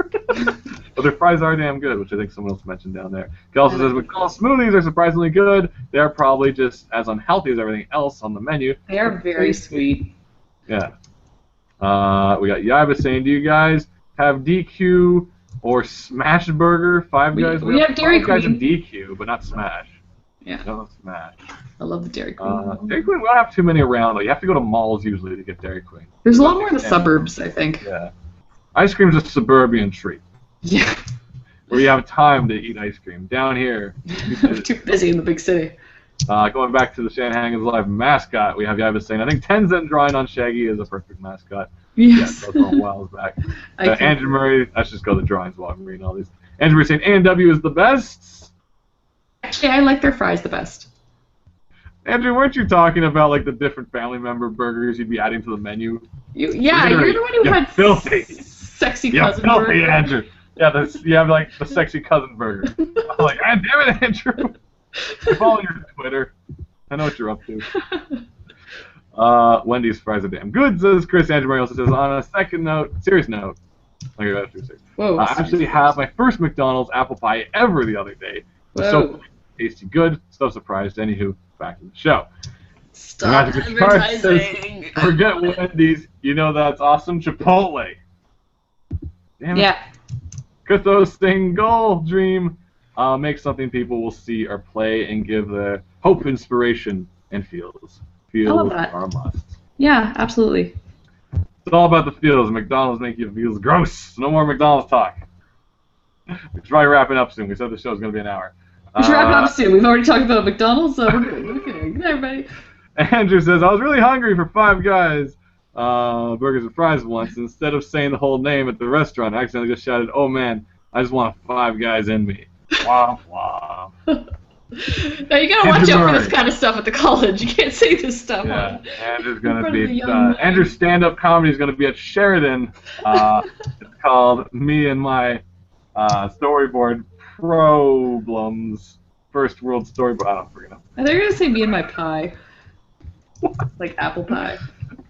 S1: But their fries are damn good, which I think someone else mentioned down there. Kelsey says, McDonald's smoothies are surprisingly good. They're probably just as unhealthy as everything else on the menu.
S2: They are very sweet.
S1: Yeah. We got Yaiba saying, do you guys have DQ or Smash Burger? Five Guys?
S2: We have Dairy Queen.
S1: Guys have DQ, but not Smash.
S2: Yeah.
S1: No, Smash.
S2: I love the Dairy Queen.
S1: Dairy Queen, we don't have too many around, though. You have to go to malls usually to get Dairy Queen.
S2: There's a lot more in the suburbs, I think.
S1: Yeah. Ice cream's a suburban treat.
S2: Yeah.
S1: Where you have time to eat ice cream. Down here.
S2: I'm too busy in the big city.
S1: Going back to the Shanahanigans Live mascot, we have Yaiba saying, I think Tenzin drawing on Shaggy is a perfect mascot.
S2: Yes.
S1: Yeah, that was a while back. Andrew Murray, let's just go to the drawings while I'm reading all these. Andrew Murray saying, A&W is the best.
S2: Actually, I like their fries the best.
S1: Andrew, weren't you talking about like the different family member burgers you'd be adding to the menu?
S2: You're the one who had
S1: filthy.
S2: Sexy cousin
S1: filthy,
S2: burger.
S1: Andrew. Yeah, you have like the sexy cousin burger. I'm like, God damn it, Andrew. I'm following your Twitter. I know what you're up to. Wendy's fries are damn good, says Chris. Andrew Murray also says, on a serious note,
S2: Whoa,
S1: I actually have my first McDonald's apple pie ever the other day. It was so tasty good, so surprised. Anywho, back to the show.
S2: Stop advertising.
S1: Forget Wendy's. You know that's awesome. Chipotle. Damn it.
S2: Yeah.
S1: Christos thing goal dream. Make something people will see or play and give the hope, inspiration, and feels. Feels are a must.
S2: Yeah, absolutely.
S1: It's all about the feels. McDonald's make you feel gross. No more McDonald's talk. We should probably wrap it up soon. We said the show's going to be an hour.
S2: We should wrap it up soon. We've already talked about McDonald's, so we're good. Good night, everybody.
S1: Andrew says, I was really hungry for Five Guys burgers and fries once. Instead of saying the whole name at the restaurant, I accidentally just shouted, oh man, I just want Five Guys in me. Womp womp.
S2: Now you gotta watch out for this kind of stuff at the college. You can't say this stuff.
S1: Yeah, Andrew's gonna be Andrew's stand-up comedy is gonna be at Sheridan. It's called Me and My Storyboard Problems. First World Storyboard. I don't freaking know.
S2: I thought you were gonna say Me and My Pie. Like apple pie.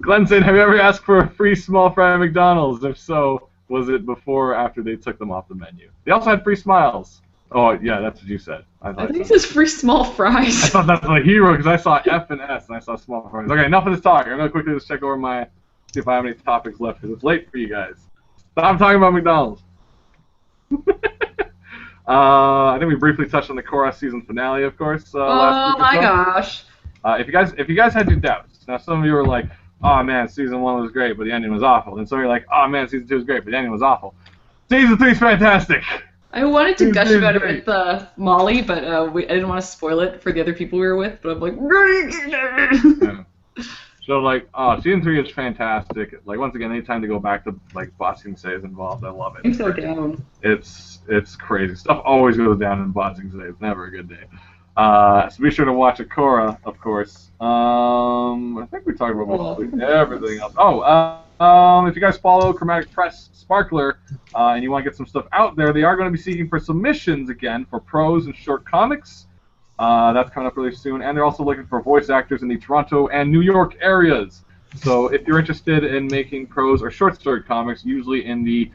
S1: Glenn said, have you ever asked for a free small fry at McDonald's? If so, was it before or after they took them off the menu? They also had free smiles. Oh, yeah, that's what you said.
S2: I think it says free small fries.
S1: I thought that's the hero because I saw F and S and I saw small fries. Okay, enough of this talk. I'm going to quickly just check over see if I have any topics left because it's late for you guys. Stop talking about McDonald's. I think we briefly touched on the Korra season finale, of course. Last week
S2: my gosh.
S1: If you guys had your doubts, now some of you were like, oh man, season 1 was great, but the ending was awful. And some of you are like, oh man, season 2 was great, but the ending was awful. Season 3 is fantastic.
S2: I wanted to gush about it with Molly, but I didn't want to spoil it for the other people we were with. But I'm like,
S1: yeah. So like, season 3 is fantastic. Like once again, anytime to go back to like Boxing Day is involved, I love it.
S2: I'm so down.
S1: It's crazy. Stuff always goes down in Boxing Day. It's never a good day. So be sure to watch Akora, of course. I think we talked about mostly everything else. If you guys follow Chromatic Press Sparkler and you want to get some stuff out there, they are going to be seeking for submissions again for prose and short comics. That's coming up really soon. And they're also looking for voice actors in the Toronto and New York areas. So if you're interested in making prose or short story comics, usually in the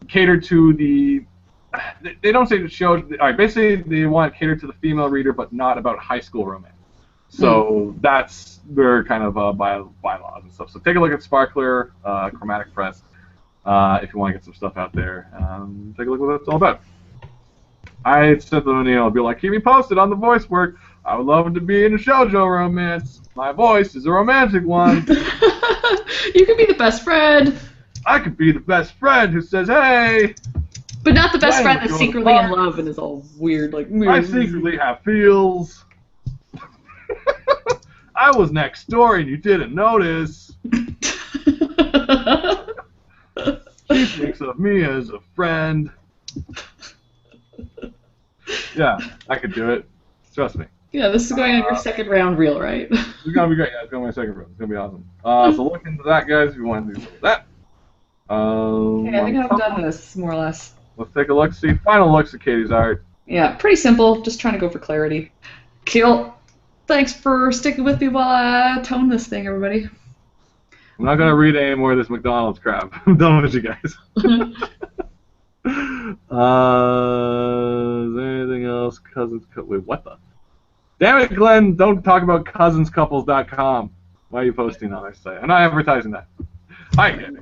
S1: catered to the... They don't say the show... All right, basically, they want to cater to the female reader, but not about high school romance. So that's their kind of bylaws and stuff. So take a look at Sparkler, Chromatic Press, if you want to get some stuff out there. Take a look at what it's all about. I said to O'Neill, I'll be like, keep me posted on the voice work. I would love to be in a shoujo romance. My voice is a romantic one.
S2: You could be the best friend.
S1: I could be the best friend who says, hey.
S2: But not the best friend that's secretly in love and is all weird, like...
S1: I secretly have feels. I was next door and you didn't notice. She thinks of me as a friend. Yeah, I could do it. Trust me.
S2: Yeah, this is going on your second round reel, right?
S1: It's going to be great. Yeah, it's going to be my second round. It's going to be awesome. So look into that, guys, if you want to do that.
S2: Okay, I think I've done this, more or less.
S1: Let's take a look, see. Final looks at Katie's art.
S2: Yeah, pretty simple. Just trying to go for clarity. Cool. Thanks for sticking with me while I tone this thing, everybody.
S1: I'm not going to read any more of this McDonald's crap. I'm done with you guys. Is there anything else? Cousins. Wait, what the? Damn it, Glenn! Don't talk about cousinscouples.com. Why are you posting on our site? I'm not advertising that. Hi, Gabby.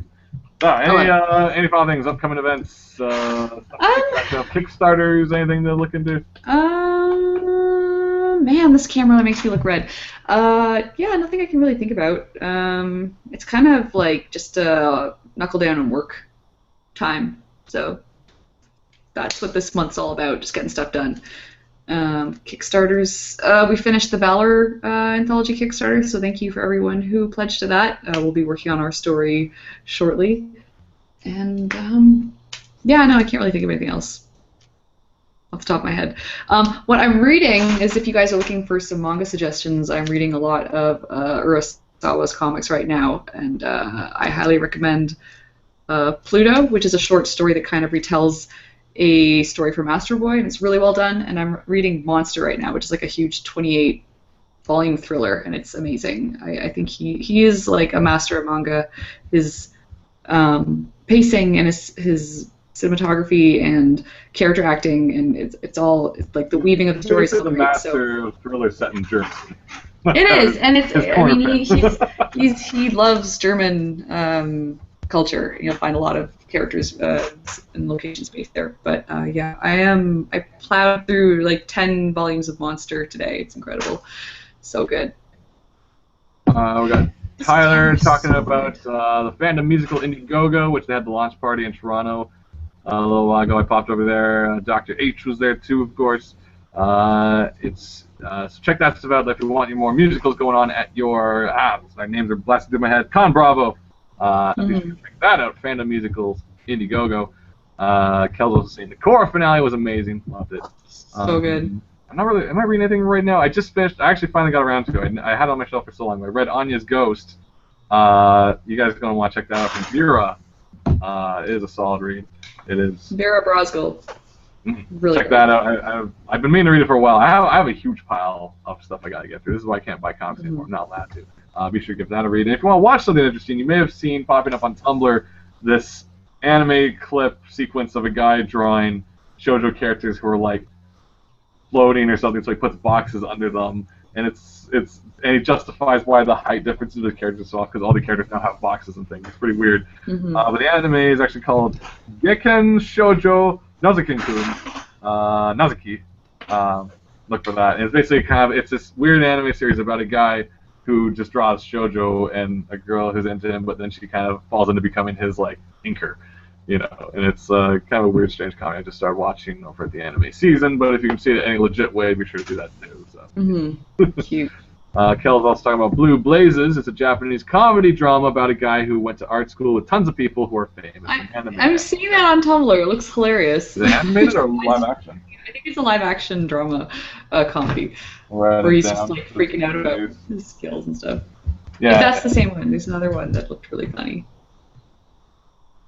S1: Any final things? Upcoming events? Kickstarters? Anything to look into?
S2: Man, this camera makes me look red. Yeah, nothing I can really think about. It's kind of like just knuckle down and work time. So that's what this month's all about, just getting stuff done. Kickstarters. We finished the Valor anthology Kickstarter, so thank you for everyone who pledged to that. We'll be working on our story shortly. And yeah, no, I can't really think of anything else off the top of my head. What I'm reading is, if you guys are looking for some manga suggestions, I'm reading a lot of Urasawa's comics right now, and I highly recommend Pluto, which is a short story that kind of retells a story from Astro Boy, and it's really well done. And I'm reading Monster right now, which is like a huge 28-volume thriller, and it's amazing. I think he is like a master of manga. His pacing and his cinematography and character acting, and it's all like the weaving of the story is so great.
S1: Master of thriller set in Germany.
S2: It is, and it's. I mean, he loves German culture. You know, find a lot of characters and locations based there. But yeah, I plowed through like 10 volumes of Monster today. It's incredible, so good.
S1: We got Tyler talking about the fandom musical Indiegogo, which they had the launch party in Toronto a little while ago. I popped over there. Dr. H was there too, of course. So check that stuff out if you want any more musicals going on at your my names are blasted through my head. Con Bravo. Be sure to check that out. Fandom musicals Indiegogo. Kel's also saying the Korra finale was amazing. Loved it.
S2: So good.
S1: I'm not really. Am I reading anything right now? I just finished. I actually finally got around to it. I had it on my shelf for so long. I read Anya's Ghost. You guys are gonna want to check that out from Vera. It is a solid read. It is.
S2: Vera Brosgol. Really
S1: check that out. I've been meaning to read it for a while. I have a huge pile of stuff I gotta get through. This is why I can't buy comics anymore. I'm not allowed to. Be sure to give that a read. And if you want to watch something interesting, you may have seen popping up on Tumblr this anime clip sequence of a guy drawing shoujo characters who are like floating or something, so he puts boxes under them, and and he justifies why the height differences of the characters so off, because all the characters now have boxes and things. It's pretty weird. But the anime is actually called Geken Shoujo Nazuki-kun. Nazuki. Look for that. And it's basically it's this weird anime series about a guy who just draws shoujo and a girl who's into him, but then she kind of falls into becoming his like inker. You know, and it's kind of a weird, strange comedy. I just started watching over at the anime season, but if you can see it in any legit way, be sure to do that too. So.
S2: Cute.
S1: Kel's also talking about Blue Blazes. It's a Japanese comedy drama about a guy who went to art school with tons of people who are famous.
S2: I'm seeing that on Tumblr. It looks hilarious.
S1: Is it animated or live action?
S2: I think it's a live action drama comedy
S1: Where
S2: he's just like freaking out about his skills and stuff.
S1: Yeah,
S2: if that's the same one. There's another one that looked really funny.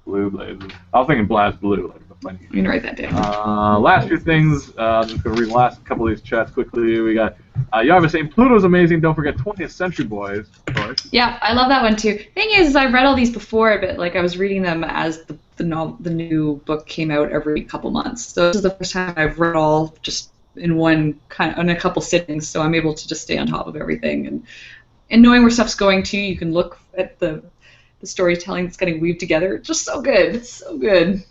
S1: Blue Blazes. I was thinking Blast Blue, like the funny.
S2: I'm gonna write that down.
S1: Last few things. I'm just gonna read the last couple of these chats quickly. We got Yava saying Pluto's amazing. Don't forget 20th Century Boys, of course.
S2: Yeah, I love that one too. Thing is, I've read all these before, but like I was reading them as the new book came out every couple months. So this is the first time I've read all just in in a couple sittings. So I'm able to just stay on top of everything and knowing where stuff's going to. You can look at the storytelling that's getting weaved together. It's just so good. It's so good.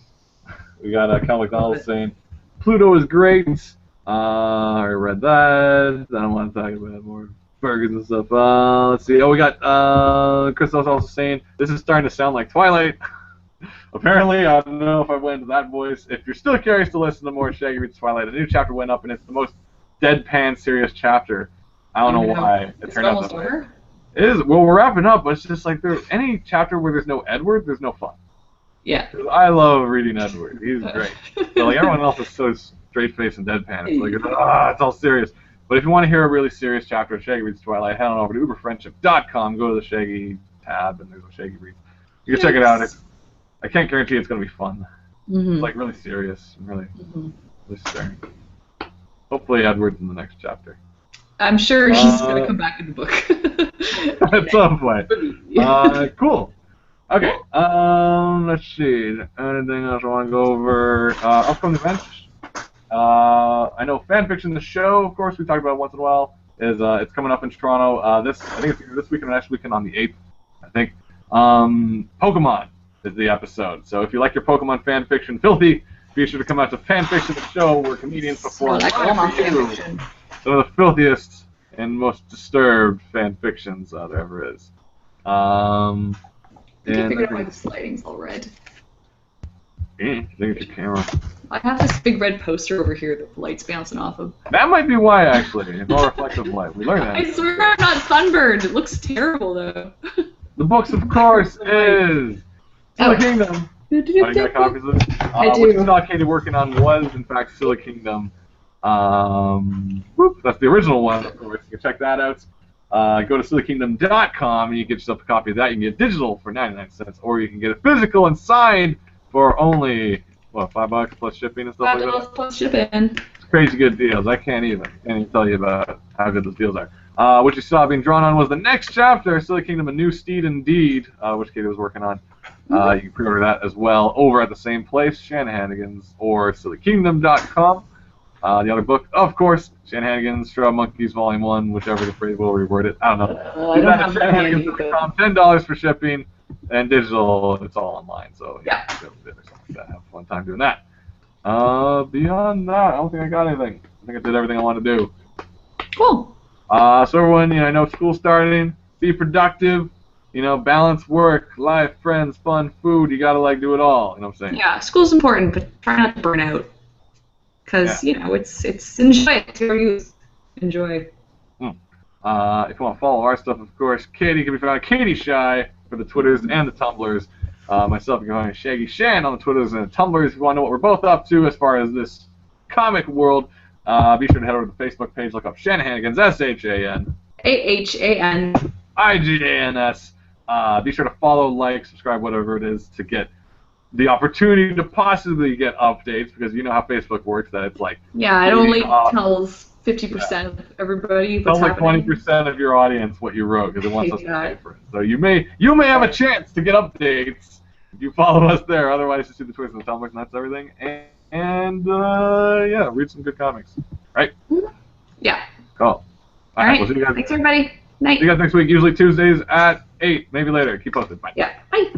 S1: We got Cal McDonald saying Pluto is great. I read that. I don't want to talk about more burgers and stuff. Let's see. Oh, we got Christos also saying this is starting to sound like Twilight. Apparently, I don't know if I went into that voice. If you're still curious to listen to more Shaggy Reads Twilight, a new chapter went up, and it's the most deadpan serious chapter. I don't know why it turned out that way. It is. Well, we're wrapping up, but it's just like any chapter where there's no Edward, there's no fun.
S2: Yeah.
S1: I love reading Edward. He's great. But like everyone else is so straight-faced and deadpan. It's like it's all serious. But if you want to hear a really serious chapter of Shaggy Reads Twilight, head on over to uberfriendship.com. Go to the Shaggy tab, and there's a Shaggy Reads. You can check it out. I can't guarantee it's going to be fun. It's like really serious and really stern. Hopefully Edward's in the next chapter.
S2: I'm sure he's going to come back in the book.
S1: At some point. Cool. Okay. Let's see. Anything else I want to go over? Upcoming events. I know fanfiction, the show, of course, we talk about it once in a while. It's coming up in Toronto. I think it's this weekend or next weekend on the 8th. I think. Pokemon is the episode. So if you like your Pokemon fanfiction filthy, be sure to come out to fanfiction, the show where comedians perform some of the filthiest and most disturbed fanfictions there ever is.
S2: I can't figure out why the lighting's all red.
S1: I think it's your camera.
S2: I have this big red poster over here that the light's bouncing off of.
S1: That might be why, actually. It's all reflective light. We learned that.
S2: I swear I'm not sunburned. It looks terrible, though.
S1: The books, of course, is Silly Kingdom. You got copies of it?
S2: I do.
S1: What you saw Katie working on was, in fact, Silly Kingdom. That's the original one, of course. You can check that out. Go to SillyKingdom.com and you can get yourself a copy of that. You can get digital for 99 cents, or you can get it physical and signed for only, what, $5 plus shipping and stuff like that?
S2: $5 plus shipping.
S1: It's crazy good deals. I can't even tell you about how good those deals are. What you saw being drawn on was the next chapter, Silly Kingdom, A New Steed Indeed, which Katie was working on. You can pre-order that as well over at the same place, Shanahanigans or SillyKingdom.com. The other book, of course, Shanahanigans, Straw Monkeys, Volume 1, whichever the phrase will reword it. I don't know.
S2: I don't have Shanahanigans.com.
S1: $10 for shipping, and digital, it's all online. So yeah, go to it or something like that. Have a fun time doing that. Beyond that, I don't think I got anything. I think I did everything I wanted to do.
S2: Cool.
S1: So everyone, I know school's starting. Be productive. Balance work, life, friends, fun, food. You gotta do it all. You know what I'm saying?
S2: Yeah, school's important, but try not to burn out. Because, it's enjoy it. It's your youth. Enjoy.
S1: If you want to follow our stuff, of course, Katie can be found at Katie Shy for the Twitters and the Tumblrs. Myself, you can find me Shaggy Shan on the Twitters and the Tumblrs. If you want to know what we're both up to as far as this comic world, be sure to head over to the Facebook page, look up Shanahanigans, SHAN.
S2: AHAN.
S1: IGANS. Be sure to follow, like, subscribe, whatever it is, to get the opportunity to possibly get updates, because you know how Facebook works, that it's like...
S2: Yeah, it only tells 50% of everybody what's happening.
S1: It's only 20% of your audience what you wrote, because it wants us to pay for it. So you may have a chance to get updates if you follow us there. Otherwise, just do the Twitter and the Tumblr, and that's everything. And yeah, read some good comics. Right?
S2: Yeah.
S1: Cool.
S2: All right.
S1: We'll see you guys.
S2: Thanks, everybody. Night.
S1: See you guys next week, usually Tuesdays at 8, maybe later. Keep posted. Bye.
S2: Yeah. Bye.